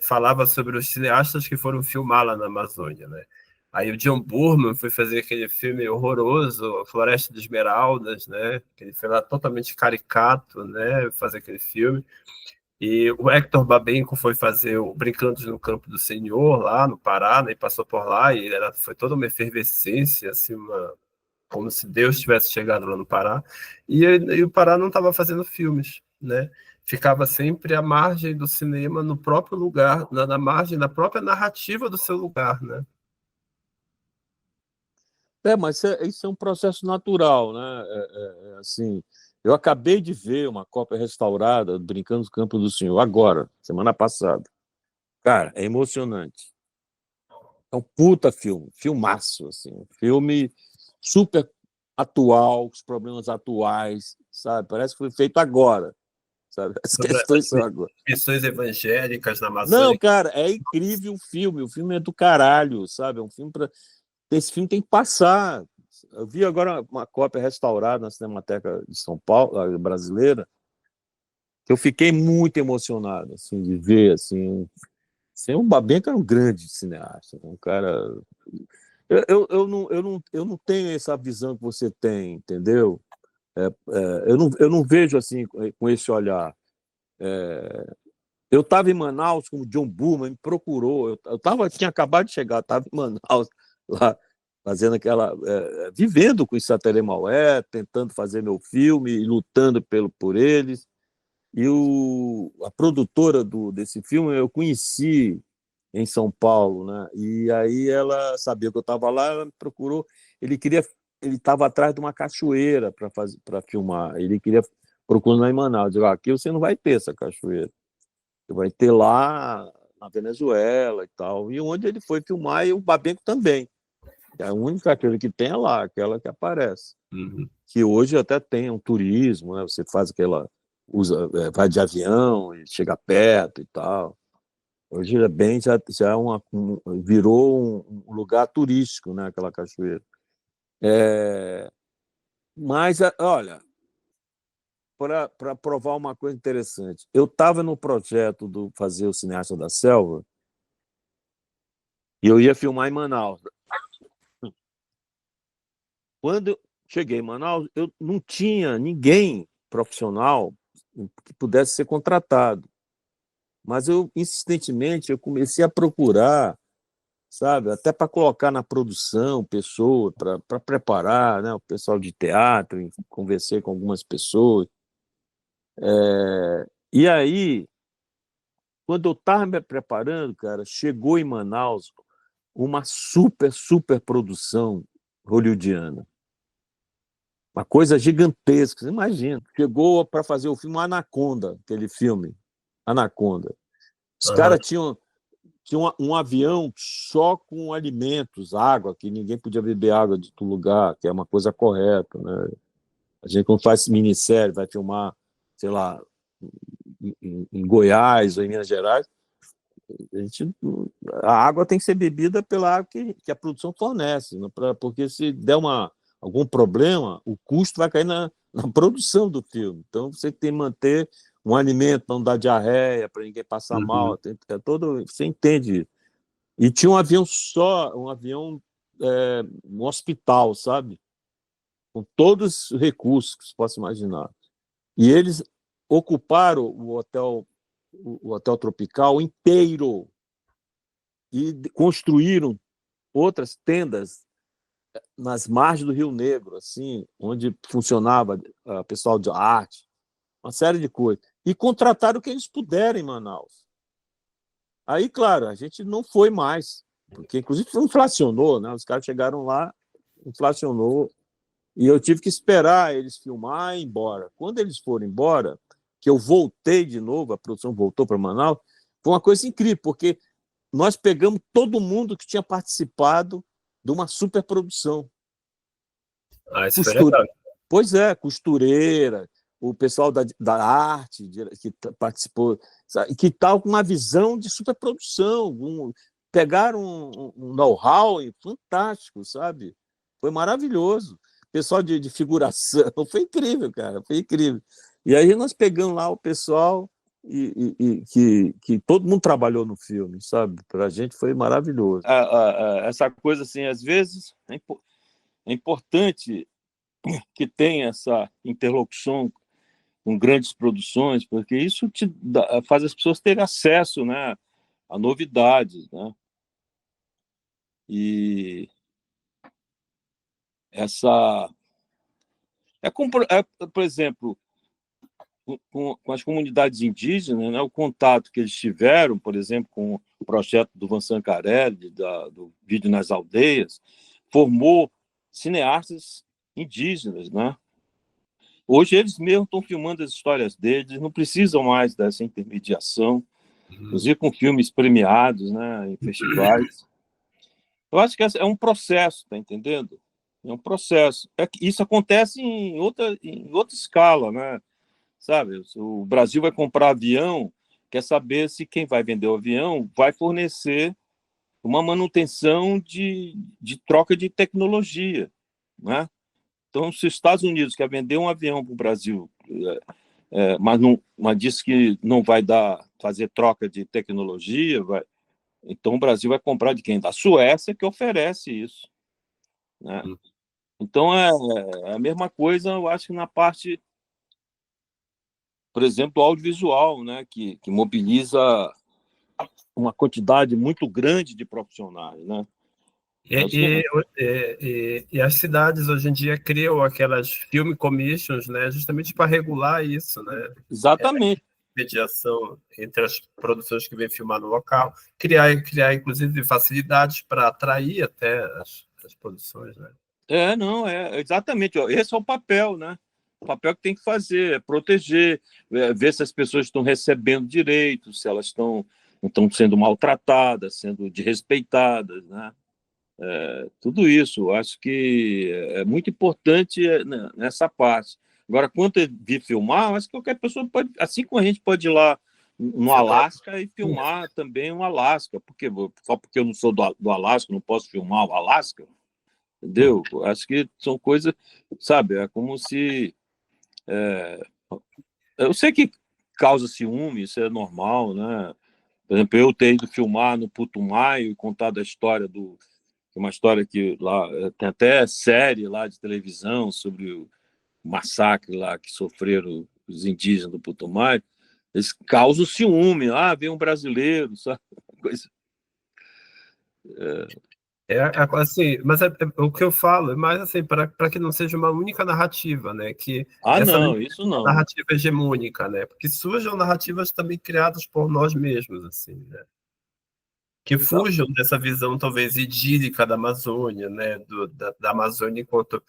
falava sobre os cineastas que foram filmar lá na Amazônia, né? Aí o John Boorman foi fazer aquele filme horroroso, Floresta de Esmeraldas, né? Que ele foi lá totalmente caricato, né? Fazer aquele filme. E o Hector Babenco foi fazer o Brincando no Campo do Senhor, lá no Pará, né, e passou por lá, e foi toda uma efervescência, assim, como se Deus tivesse chegado lá no Pará. E o Pará não estava fazendo filmes, né? Ficava sempre à margem do cinema, no próprio lugar, na margem da própria narrativa do seu lugar, né? Mas isso é um processo natural, né? Assim, eu acabei de ver uma cópia restaurada do Brincando no Campo do Senhor, agora, semana passada. Cara, é emocionante. É um puta filme, filmaço, assim, um filme super atual, com os problemas atuais, sabe? Parece que foi feito agora, sabe? As Sobre questões as são agora. missões evangélicas na Não, Amazônia. cara, é incrível o filme é do caralho, sabe? É um filme para esse filme tem que passar. Eu vi agora uma cópia restaurada na Cinemateca de São Paulo, brasileira, que eu fiquei muito emocionado, assim, de ver, assim, o Babenco era um grande cineasta, um cara. Eu não tenho essa visão que você tem, entendeu? Eu não vejo assim com esse olhar. Eu estava em Manaus, como John Burman me procurou. Tinha acabado de chegar, estava em Manaus, lá, fazendo vivendo com isso Maué, tentando fazer meu filme e lutando por eles. E a produtora desse filme eu conheci em São Paulo, né? E aí ela sabia que eu estava lá, ela me procurou. Ele queria ele estava atrás de uma cachoeira para filmar. Ele queria procurar lá em Manaus. Eu digo, aqui você não vai ter essa cachoeira. Você vai ter lá na Venezuela e tal. E onde ele foi filmar, e o Babenco também. A única cachoeira que tem é lá, aquela que aparece. Uhum. Que hoje até tem um turismo, né? Você faz aquela... vai de avião e chega perto e tal. Hoje é bem, já virou um lugar turístico, né? Aquela cachoeira. Mas, olha, para provar uma coisa interessante, eu estava no projeto do fazer o Cineasta da Selva e eu ia filmar em Manaus. Quando eu cheguei em Manaus, eu não tinha ninguém profissional que pudesse ser contratado. Mas eu, insistentemente, eu comecei a procurar, sabe, até para colocar na produção pessoas, para preparar, né, o pessoal de teatro, conversei com algumas pessoas. E aí, quando eu estava me preparando, cara, chegou em Manaus uma super produção hollywoodiana. Uma coisa gigantesca, você imagina. Chegou para fazer o filme Anaconda, aquele filme, Anaconda. Os Uhum. caras tinha um avião só com alimentos, água, que ninguém podia beber água de outro lugar, que é uma coisa correta, né? A gente, quando faz minissérie, vai filmar, sei lá, em Goiás ou em Minas Gerais, a, gente, a água tem que ser bebida pela água que a produção fornece, né? Porque se der algum problema, o custo vai cair na produção do filme. Então, você tem que manter um alimento para não dar diarreia, para ninguém passar Uhum. mal. Você entende isso. E tinha um avião só, um hospital, sabe? Com todos os recursos que você possa imaginar. E eles ocuparam o hotel tropical inteiro e construíram outras tendas nas margens do Rio Negro, assim, onde funcionava pessoal de arte, uma série de coisas. E contrataram o que eles puderam em Manaus. Aí, claro, a gente não foi mais, porque inclusive inflacionou, né? Os caras chegaram lá, inflacionou, e eu tive que esperar eles filmar e ir embora. Quando eles foram embora, que eu voltei de novo, a produção voltou para Manaus, foi uma coisa incrível, porque nós pegamos todo mundo que tinha participado de uma superprodução. Ah, isso foi legal. Pois é, costureira, o pessoal da arte que participou, sabe? Que tal com uma visão de superprodução, pegaram um know-how fantástico, sabe? Foi maravilhoso. Pessoal de figuração, foi incrível, cara, foi incrível. E aí nós pegamos lá o pessoal que todo mundo trabalhou no filme, sabe? Para a gente foi maravilhoso. Essa coisa assim, às vezes é importante que tenha essa interlocução com grandes produções, porque isso faz as pessoas terem acesso, né, a novidades, né? E essa por exemplo, com as comunidades indígenas, né, o contato que eles tiveram, por exemplo, com o projeto do Vincent Carelli, do Vídeo nas Aldeias, formou cineastas indígenas, né? Hoje eles mesmos estão filmando as histórias deles, não precisam mais dessa intermediação, inclusive com filmes premiados, né, em festivais. Eu acho que é um processo, tá entendendo? É um processo. Isso acontece em outra escala, né? Sabe? O Brasil vai comprar avião, quer saber se quem vai vender o avião vai fornecer uma manutenção de troca de tecnologia, né? Então, se os Estados Unidos quer vender um avião para o Brasil, mas diz que não vai fazer troca de tecnologia, então o Brasil vai comprar de quem? Da Suécia, que oferece isso, né? Então, é a mesma coisa, eu acho que na parte, por exemplo, do audiovisual, né? que mobiliza uma quantidade muito grande de profissionais, né? E as cidades hoje em dia criam aquelas film commissions, né, justamente para regular isso, né? Exatamente. Mediação entre as produções que vêm filmar no local, criar inclusive facilidades para atrair até as produções, né? Não, exatamente. Ó, esse é o papel, né? O papel que tem que fazer é proteger, ver se as pessoas estão recebendo direitos, se elas não estão sendo maltratadas, sendo desrespeitadas, né? Tudo isso, eu acho que é muito importante nessa parte. Agora, quanto a vir filmar, eu acho que qualquer pessoa pode, assim como a gente pode ir lá no Você tá... Alasca e filmar também o Alasca, porque só porque eu não sou do Alasca, não posso filmar o Alasca, entendeu? Acho que são coisas, sabe, é como se... Eu sei que causa ciúme, isso é normal, né? Por exemplo, eu ter ido filmar no Putumayo e contar da história uma história que lá tem até série lá de televisão sobre o massacre lá que sofreram os indígenas do Putumayo. Eles causam ciúme. Vem um brasileiro, sabe? Coisa... assim, mas o que eu falo é mais assim, para que não seja uma única narrativa, né? Que essa Não, isso não. narrativa hegemônica, né? Porque surjam narrativas também criadas por nós mesmos, assim, né? Que Não. fujam dessa visão talvez idílica da Amazônia, né? Da Amazônia enquanto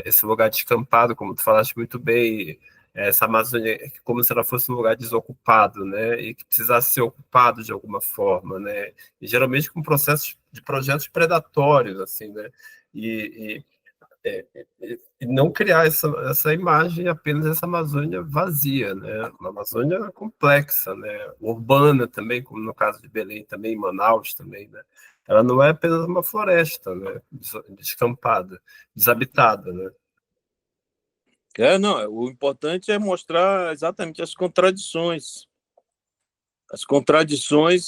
esse lugar descampado, como tu falaste muito bem, essa Amazônia como se ela fosse um lugar desocupado, né? E que precisasse ser ocupado de alguma forma, né? E geralmente com processos de projetos predatórios, assim, né? E, e não criar essa imagem apenas essa Amazônia vazia, né? Uma Amazônia complexa, né? Urbana também, como no caso de Belém também, Manaus também, né? Ela não é apenas uma floresta, né? Descampada, desabitada, né? Não, o importante é mostrar exatamente as contradições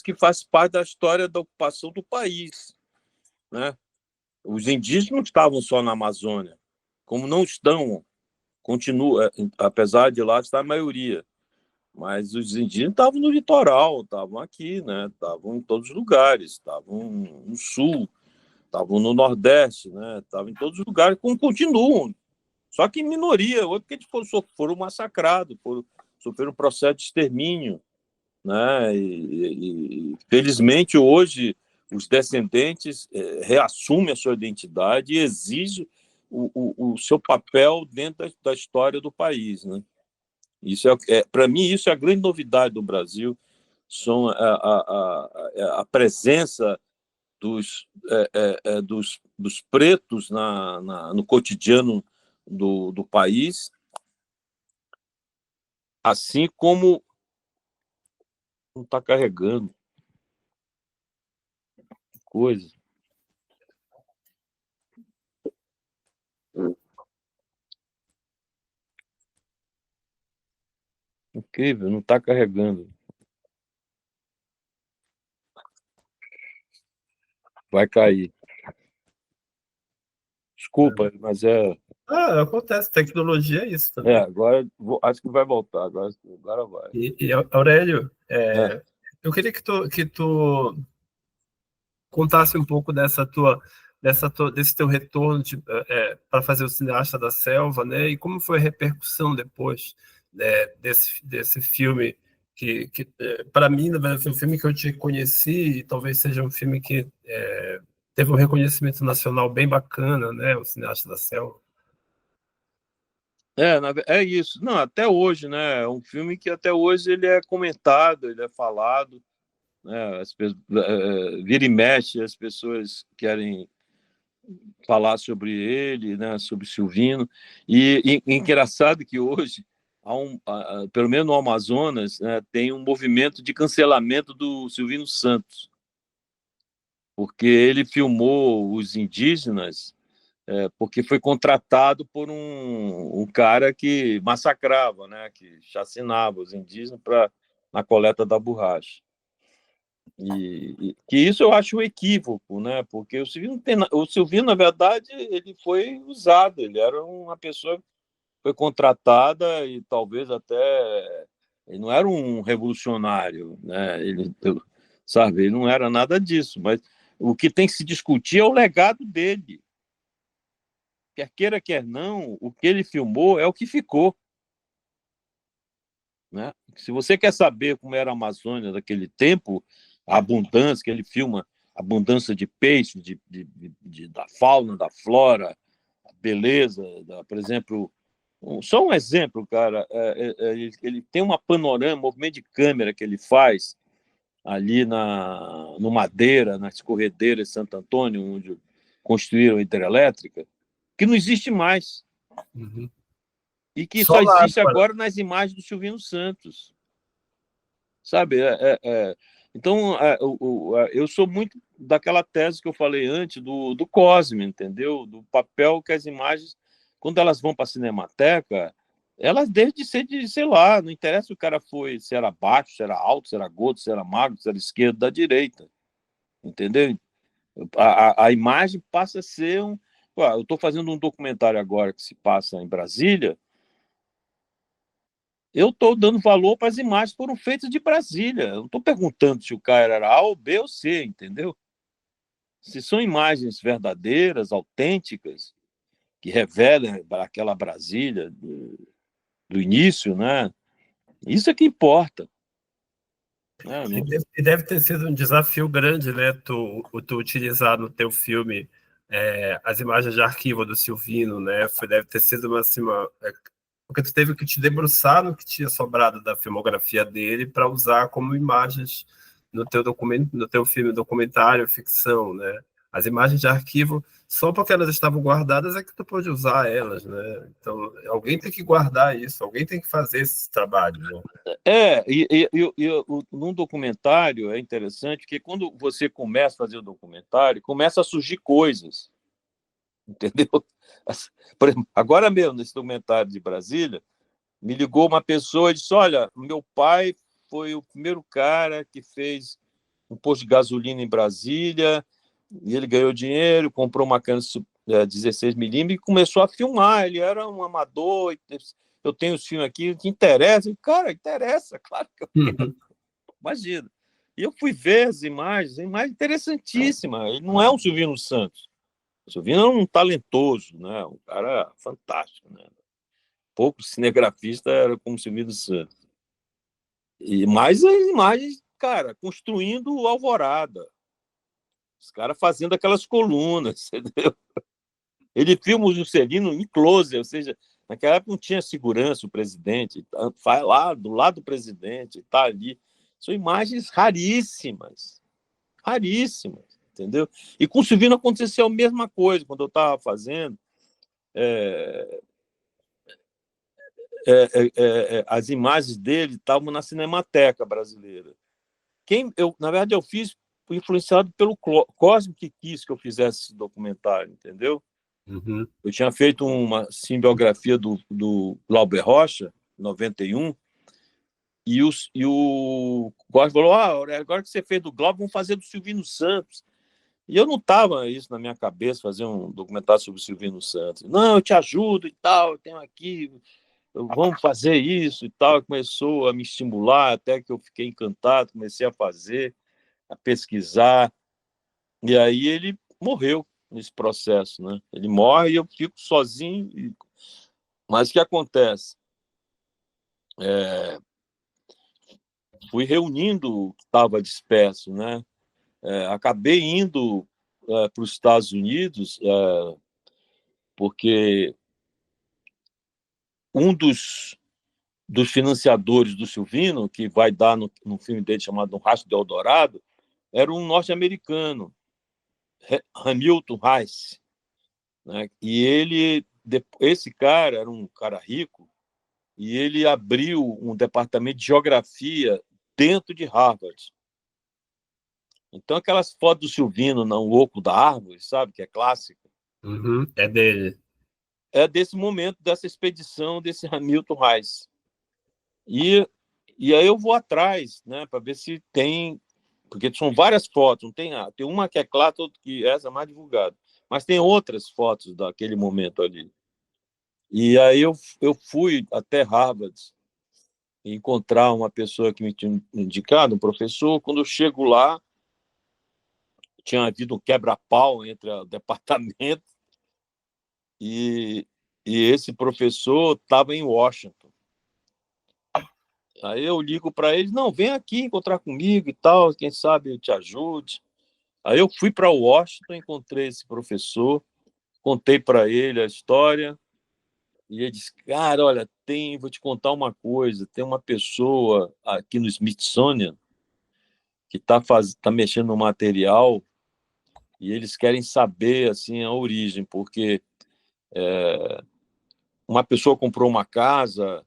que fazem parte da história da ocupação do país, né? Os indígenas não estavam só na Amazônia, como não estão, continua, apesar de lá estar a maioria, mas os indígenas estavam no litoral, estavam aqui, né? Estavam em todos os lugares, estavam no sul, estavam no nordeste, né? Estavam em todos os lugares, como continuam, só que em minoria, hoje porque foram massacrados, sofreram um processo de extermínio, né? E felizmente hoje os descendentes reassumem a sua identidade e exigem o seu papel dentro da história do país, né? Isso para mim isso é a grande novidade do Brasil, são a presença dos pretos no cotidiano do país, assim como não está carregando coisa. Incrível, não está carregando. Vai cair. Desculpa, mas Acontece, tecnologia é isso também. agora acho que vai voltar. Agora vai. E Aurélio, É. eu queria que tu contasse um pouco desse teu retorno para fazer o Cineasta da Selva, né? E como foi a repercussão depois, né, desse filme que para mim, na verdade, foi um filme que eu te conheci e talvez seja um filme que teve um reconhecimento nacional bem bacana, né? O Cineasta da Selva. É isso. Não, até hoje, né? É um filme que até hoje ele é comentado, ele é falado, né? Vira e mexe, as pessoas querem falar sobre ele, né? Sobre Silvino. E engraçado que hoje, pelo menos no Amazonas, né, tem um movimento de cancelamento do Silvino Santos, porque ele filmou os indígenas porque foi contratado por um cara que massacrava, né, que chacinava os indígenas na coleta da borracha. E que isso eu acho um equívoco, né, porque o Silvino, na verdade, ele foi usado, ele era uma pessoa que foi contratada e talvez até ele não era um revolucionário, né, sabe, ele não era nada disso, mas o que tem que se discutir é o legado dele. Quer queira, quer não, o que ele filmou é o que ficou. Né? Se você quer saber como era a Amazônia daquele tempo, a abundância que ele filma, abundância de peixes, da fauna, da flora, a beleza, por exemplo, só um exemplo, cara, ele tem uma panorama, movimento de câmera que ele faz ali no Madeira, nas corredeiras de Santo Antônio, onde construíram a hidrelétrica, que não existe mais. Uhum. E que Só só lá, existe agora nas imagens do Silvino Santos. Sabe? Então, eu sou muito daquela tese que eu falei antes, do Cosme, entendeu? Do papel que as imagens, quando elas vão para a Cinemateca, elas devem de ser de, sei lá, não interessa se o cara foi, se era baixo, se era alto, se era gordo, se era magro, se era esquerdo, da direita, entendeu? A imagem passa a ser um... Eu estou fazendo um documentário agora que se passa em Brasília, eu estou dando valor para as imagens que foram feitas de Brasília. Eu não estou perguntando se o cara era A ou B ou C, entendeu? Se são imagens verdadeiras, autênticas, que revelam aquela Brasília do início, né? Isso é que importa. Né? E deve ter sido um desafio grande, né? Tu utilizar no teu filme as imagens de arquivo do Silvino, né? Deve ter sido porque tu teve que te debruçar no que tinha sobrado da filmografia dele para usar como imagens no teu documento, no teu filme documentário, ficção, né? As imagens de arquivo, só porque elas estavam guardadas é que tu pode usar elas, né? Então, alguém tem que guardar isso, alguém tem que fazer esse trabalho, né? Num documentário é interessante que quando você começa a fazer o documentário, começa a surgir coisas, entendeu? Por exemplo, agora mesmo, nesse documentário de Brasília, me ligou uma pessoa e disse: olha, meu pai foi o primeiro cara que fez um posto de gasolina em Brasília, e ele ganhou dinheiro, comprou uma câmera 16mm e começou a filmar. Ele era um amador, eu tenho os filmes aqui, que interessa? Cara, interessa, claro que eu quero. Imagina. E eu fui ver as imagens, interessantíssima. Ele não é um Silvino Santos. O Silvino é um talentoso, né? Um cara fantástico, né? Pouco cinegrafista era como Silvino Santos. Mais as imagens, cara, construindo alvorada. Os caras fazendo aquelas colunas, entendeu? Ele filma o Juscelino em close, ou seja, naquela época não tinha segurança, o presidente, vai lá do lado do presidente, está ali. São imagens raríssimas, raríssimas, entendeu? E com o Silvino aconteceu a mesma coisa, quando eu estava fazendo. As imagens dele estavam na Cinemateca Brasileira. Na verdade, eu fiz influenciado pelo Cosme, que quis que eu fizesse esse documentário, entendeu? Uhum. Eu tinha feito uma simbiografia do Glauber Rocha, em 91, e o Cosme falou: agora que você fez do Glauber, vamos fazer do Silvino Santos. E eu não estava isso na minha cabeça, fazer um documentário sobre o Silvino Santos. Não, eu te ajudo e tal, eu tenho aqui, vamos fazer isso e tal. Começou a me estimular, até que eu fiquei encantado, comecei a fazer, a pesquisar. E aí ele morreu nesse processo, né? Ele morre e eu fico sozinho. Mas o que acontece? Fui reunindo o que estava disperso, né? Acabei indo para os Estados Unidos, porque um dos financiadores do Silvino, que vai dar no filme dele chamado Um Rastro de Eldorado, era um norte-americano, Hamilton Heiss, né? E esse cara era um cara rico, e ele abriu um departamento de geografia dentro de Harvard. Então, aquelas fotos do Silvino no oco da árvore, sabe, que é clássica, Uhum. É dele. é desse momento, dessa expedição desse Hamilton Heiss. E aí eu vou atrás, né, para ver se tem, porque são várias fotos, não tem uma que é clara, que essa é mais divulgada, mas tem outras fotos daquele momento ali. E aí eu fui até Harvard encontrar uma pessoa que me tinha indicado, um professor. Quando eu chego lá, tinha havido um quebra-pau entre o departamento e, e esse professor estava em Washington. Aí eu ligo para ele: não, vem aqui encontrar comigo e tal, quem sabe eu te ajude. Aí eu fui para Washington, encontrei esse professor, contei para ele a história, e ele disse, cara, olha, vou te contar uma coisa, tem uma pessoa aqui no Smithsonian que tá mexendo no material e eles querem saber assim a origem, porque uma pessoa comprou uma casa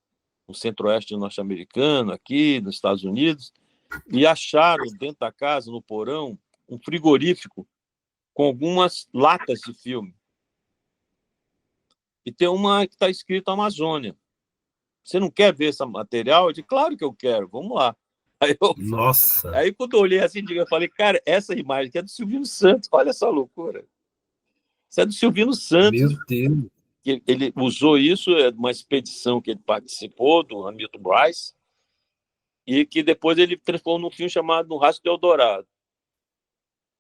no centro-oeste norte-americano, aqui nos Estados Unidos, e acharam dentro da casa, no porão, um frigorífico com algumas latas de filme. E tem uma que está escrito Amazônia. Você não quer ver esse material? Eu disse, claro que eu quero, vamos lá. Nossa, Aí quando eu olhei assim, eu falei, cara, essa imagem aqui é do Silvino Santos, olha essa loucura. Isso é do Silvino meu Santos, Deus. que ele usou isso, é uma expedição que ele participou, do Hamilton Bryce, e que depois ele transformou num filme chamado No Rastro do Eldorado.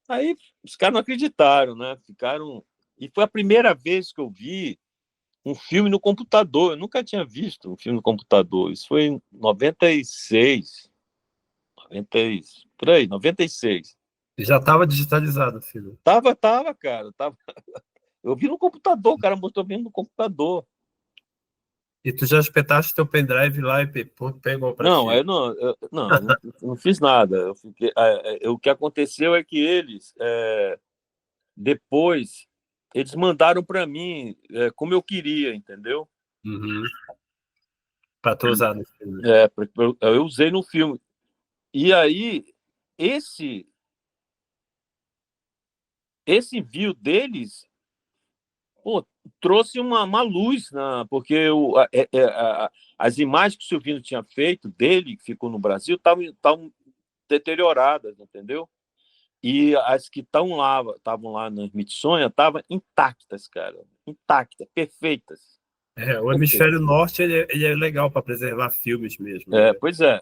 Aí os caras não acreditaram, né? Ficaram. E foi a primeira vez que eu vi um filme no computador. Eu nunca tinha visto um filme no computador. Isso foi em 96, 90, por aí, 96. Já estava digitalizado, filho. Tava, cara. Eu vi no computador, o cara mostrou vendo no computador. E tu já espetaste teu pendrive lá e pegou para Não, ti. não fiz nada. O que aconteceu é que eles, depois, eles mandaram para mim como eu queria, entendeu? Uhum. Para tu usar no filme. Eu usei no filme. E aí, esse, esse envio deles, pô, trouxe uma luz, porque as imagens que o Silvino tinha feito dele, que ficou no Brasil, estavam deterioradas, entendeu? E as que estavam lá no Smithsonian estavam intactas, cara. Intactas, perfeitas. O Perfeitas. hemisfério norte ele é legal para preservar filmes mesmo, né? Pois é. A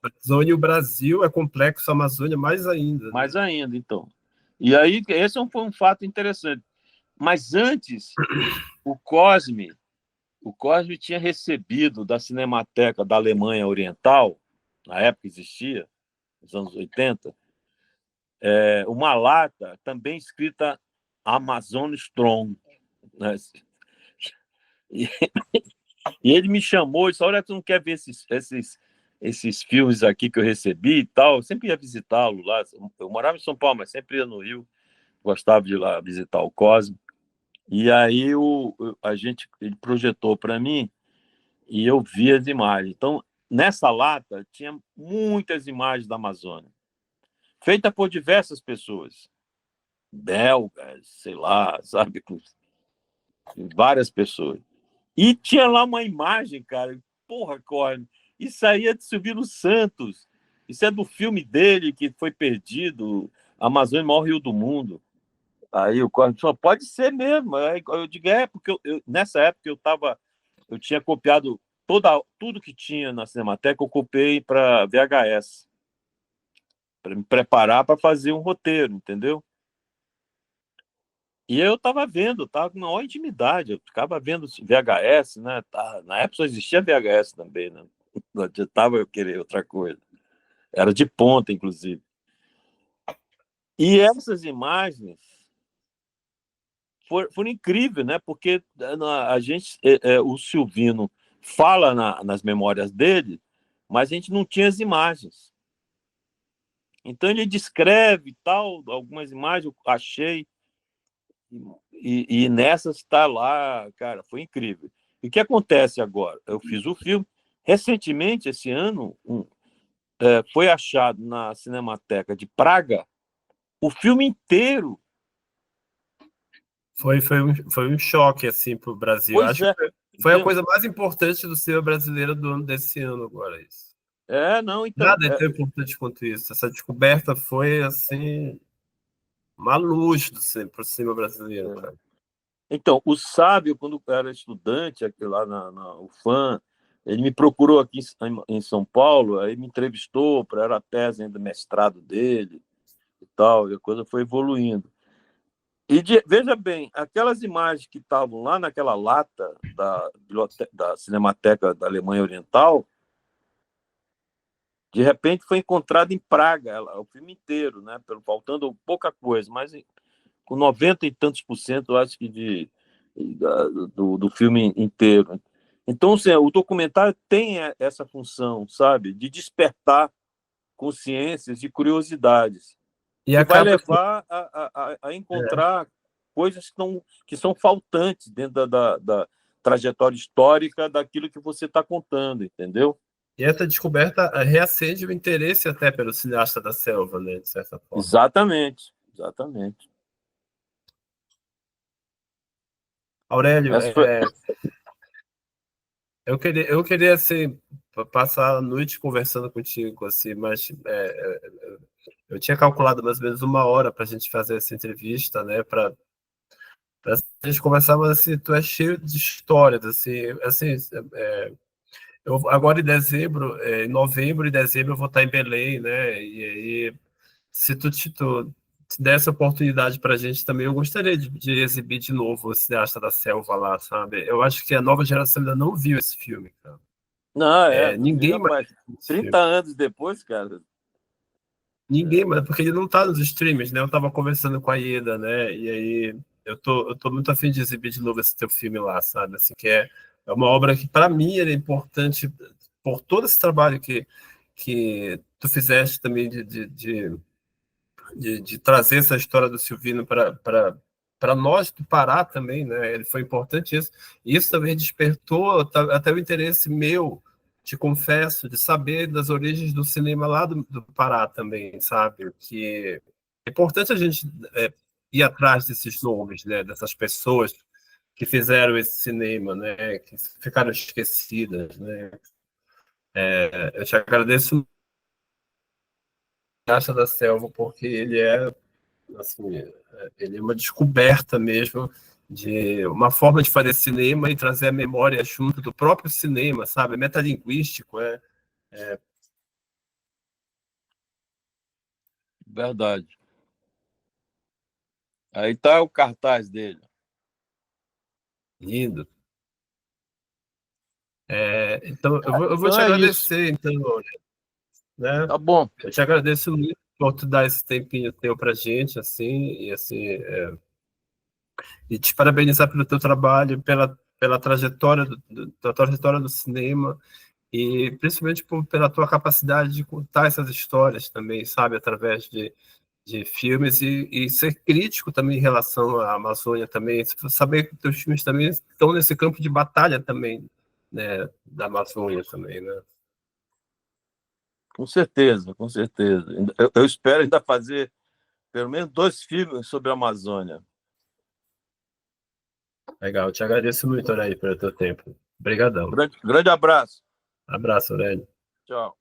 Amazônia e o Brasil é complexo, a Amazônia mais ainda, né? Mais ainda, então. E aí, esse foi um fato interessante. Mas antes, o Cosme, o Cosme tinha recebido da Cinemateca da Alemanha Oriental, na época existia, nos anos 80, uma lata também escrita Amazon Strong. Né? E, e ele me chamou e disse, olha, tu não quer ver esses filmes aqui que eu recebi e tal? Eu sempre ia visitá-lo lá. Eu morava em São Paulo, mas sempre ia no Rio. Gostava de ir lá visitar o Cosme. E aí ele projetou para mim e eu vi as imagens. Então, nessa lata tinha muitas imagens da Amazônia, feita por diversas pessoas, belgas, sei lá, sabe, com várias pessoas. E tinha lá uma imagem, cara, porra, Corne, isso aí é de Silvino Santos, isso é do filme dele que foi perdido, Amazônia, o maior rio do mundo. Aí o Corne falou, pode ser mesmo. Aí eu digo, porque nessa época eu tinha copiado tudo que tinha na Cinemateca, eu copiei para VHS, para me preparar para fazer um roteiro, entendeu? E eu estava vendo, estava com uma maior intimidade, eu ficava vendo VHS, né? Na época só existia VHS também, né? Não adiantava eu querer outra coisa. Era de ponta, inclusive. E essas imagens foram incríveis, né? Porque o Silvino fala nas memórias dele, mas a gente não tinha as imagens. Então ele descreve tal, algumas imagens eu achei e nessas está lá, cara, foi incrível. E o que acontece agora? Eu fiz o filme recentemente, esse ano, foi achado na Cinemateca de Praga o filme inteiro. Foi um choque assim para o Brasil. Pois Acho é. que foi a Então, coisa mais importante do cinema brasileiro do ano desse ano agora isso. não, então, Nada é tão importante quanto isso. Essa descoberta foi assim uma luz para o cinema brasileiro, cara. Então, o Sábio, quando eu era estudante aqui lá na UFAM, ele me procurou aqui em São Paulo, aí me entrevistou para era a tese ainda mestrado dele e tal, e a coisa foi evoluindo. Veja bem, aquelas imagens que estavam lá naquela lata da Cinemateca da Alemanha Oriental, De repente foi encontrado em Praga, o filme inteiro, né? Faltando pouca coisa, mas com 90 e tantos por cento, eu acho que do filme inteiro. Então, assim, o documentário tem essa função, sabe, de despertar consciências e curiosidades, E que vai acaba. levar a encontrar coisas que são faltantes dentro da trajetória histórica daquilo que você está contando, entendeu? E essa descoberta reacende o interesse até pelo cineasta da selva, né, de certa forma. Exatamente, exatamente. Aurélio, Essa foi... eu queria assim, passar a noite conversando contigo, assim, mas eu tinha calculado mais ou menos 1 hora para a gente fazer essa entrevista, né, para a gente conversar, mas assim, tu é cheio de histórias, assim, agora em dezembro, em novembro e dezembro eu vou estar em Belém, né, e aí se tu der essa oportunidade para a gente também, eu gostaria de exibir de novo o Cineasta da Selva lá, sabe? Eu acho que a nova geração ainda não viu esse filme, cara. Não, tu Ninguém viu, mais rapaz, viu esse 30 filme. anos depois, cara. Ninguém mais, porque ele não tá nos streams, né? Eu tava conversando com a Ieda, né? E aí eu tô muito afim de exibir de novo esse teu filme lá, sabe? Assim, que é uma obra que, para mim, é importante por todo esse trabalho que tu fizeste também de trazer essa história do Silvino para nós do Pará também, né? Ele foi importante isso. E isso também despertou até o interesse meu, te confesso, de saber das origens do cinema lá do Pará também, sabe? Que é importante a gente ir atrás desses nomes, né? Dessas pessoas que fizeram esse cinema, né? Que ficaram esquecidas, né? Eu te agradeço Acha da Selva porque ele é assim, ele é uma descoberta mesmo de uma forma de fazer cinema e trazer a memória junto do próprio cinema, sabe? É metalinguístico, Verdade. Aí tá o cartaz dele. lindo. Então, eu vou Então te é isso. agradecer, então, né? Tá bom. Eu te agradeço muito por tu dar esse tempinho teu pra gente, assim, e te parabenizar pelo teu trabalho, pela trajetória da trajetória do cinema, e principalmente pela tua capacidade de contar essas histórias também, sabe, através de filmes e ser crítico também em relação à Amazônia também, saber que teus filmes também estão nesse campo de batalha também, né, da Amazônia também, né? Com certeza, com certeza. Eu espero ainda fazer pelo menos 2 filmes sobre a Amazônia. Legal, te agradeço muito, Aurélio, pelo teu tempo. Obrigadão. Grande abraço. Abraço, Aurélio. Tchau.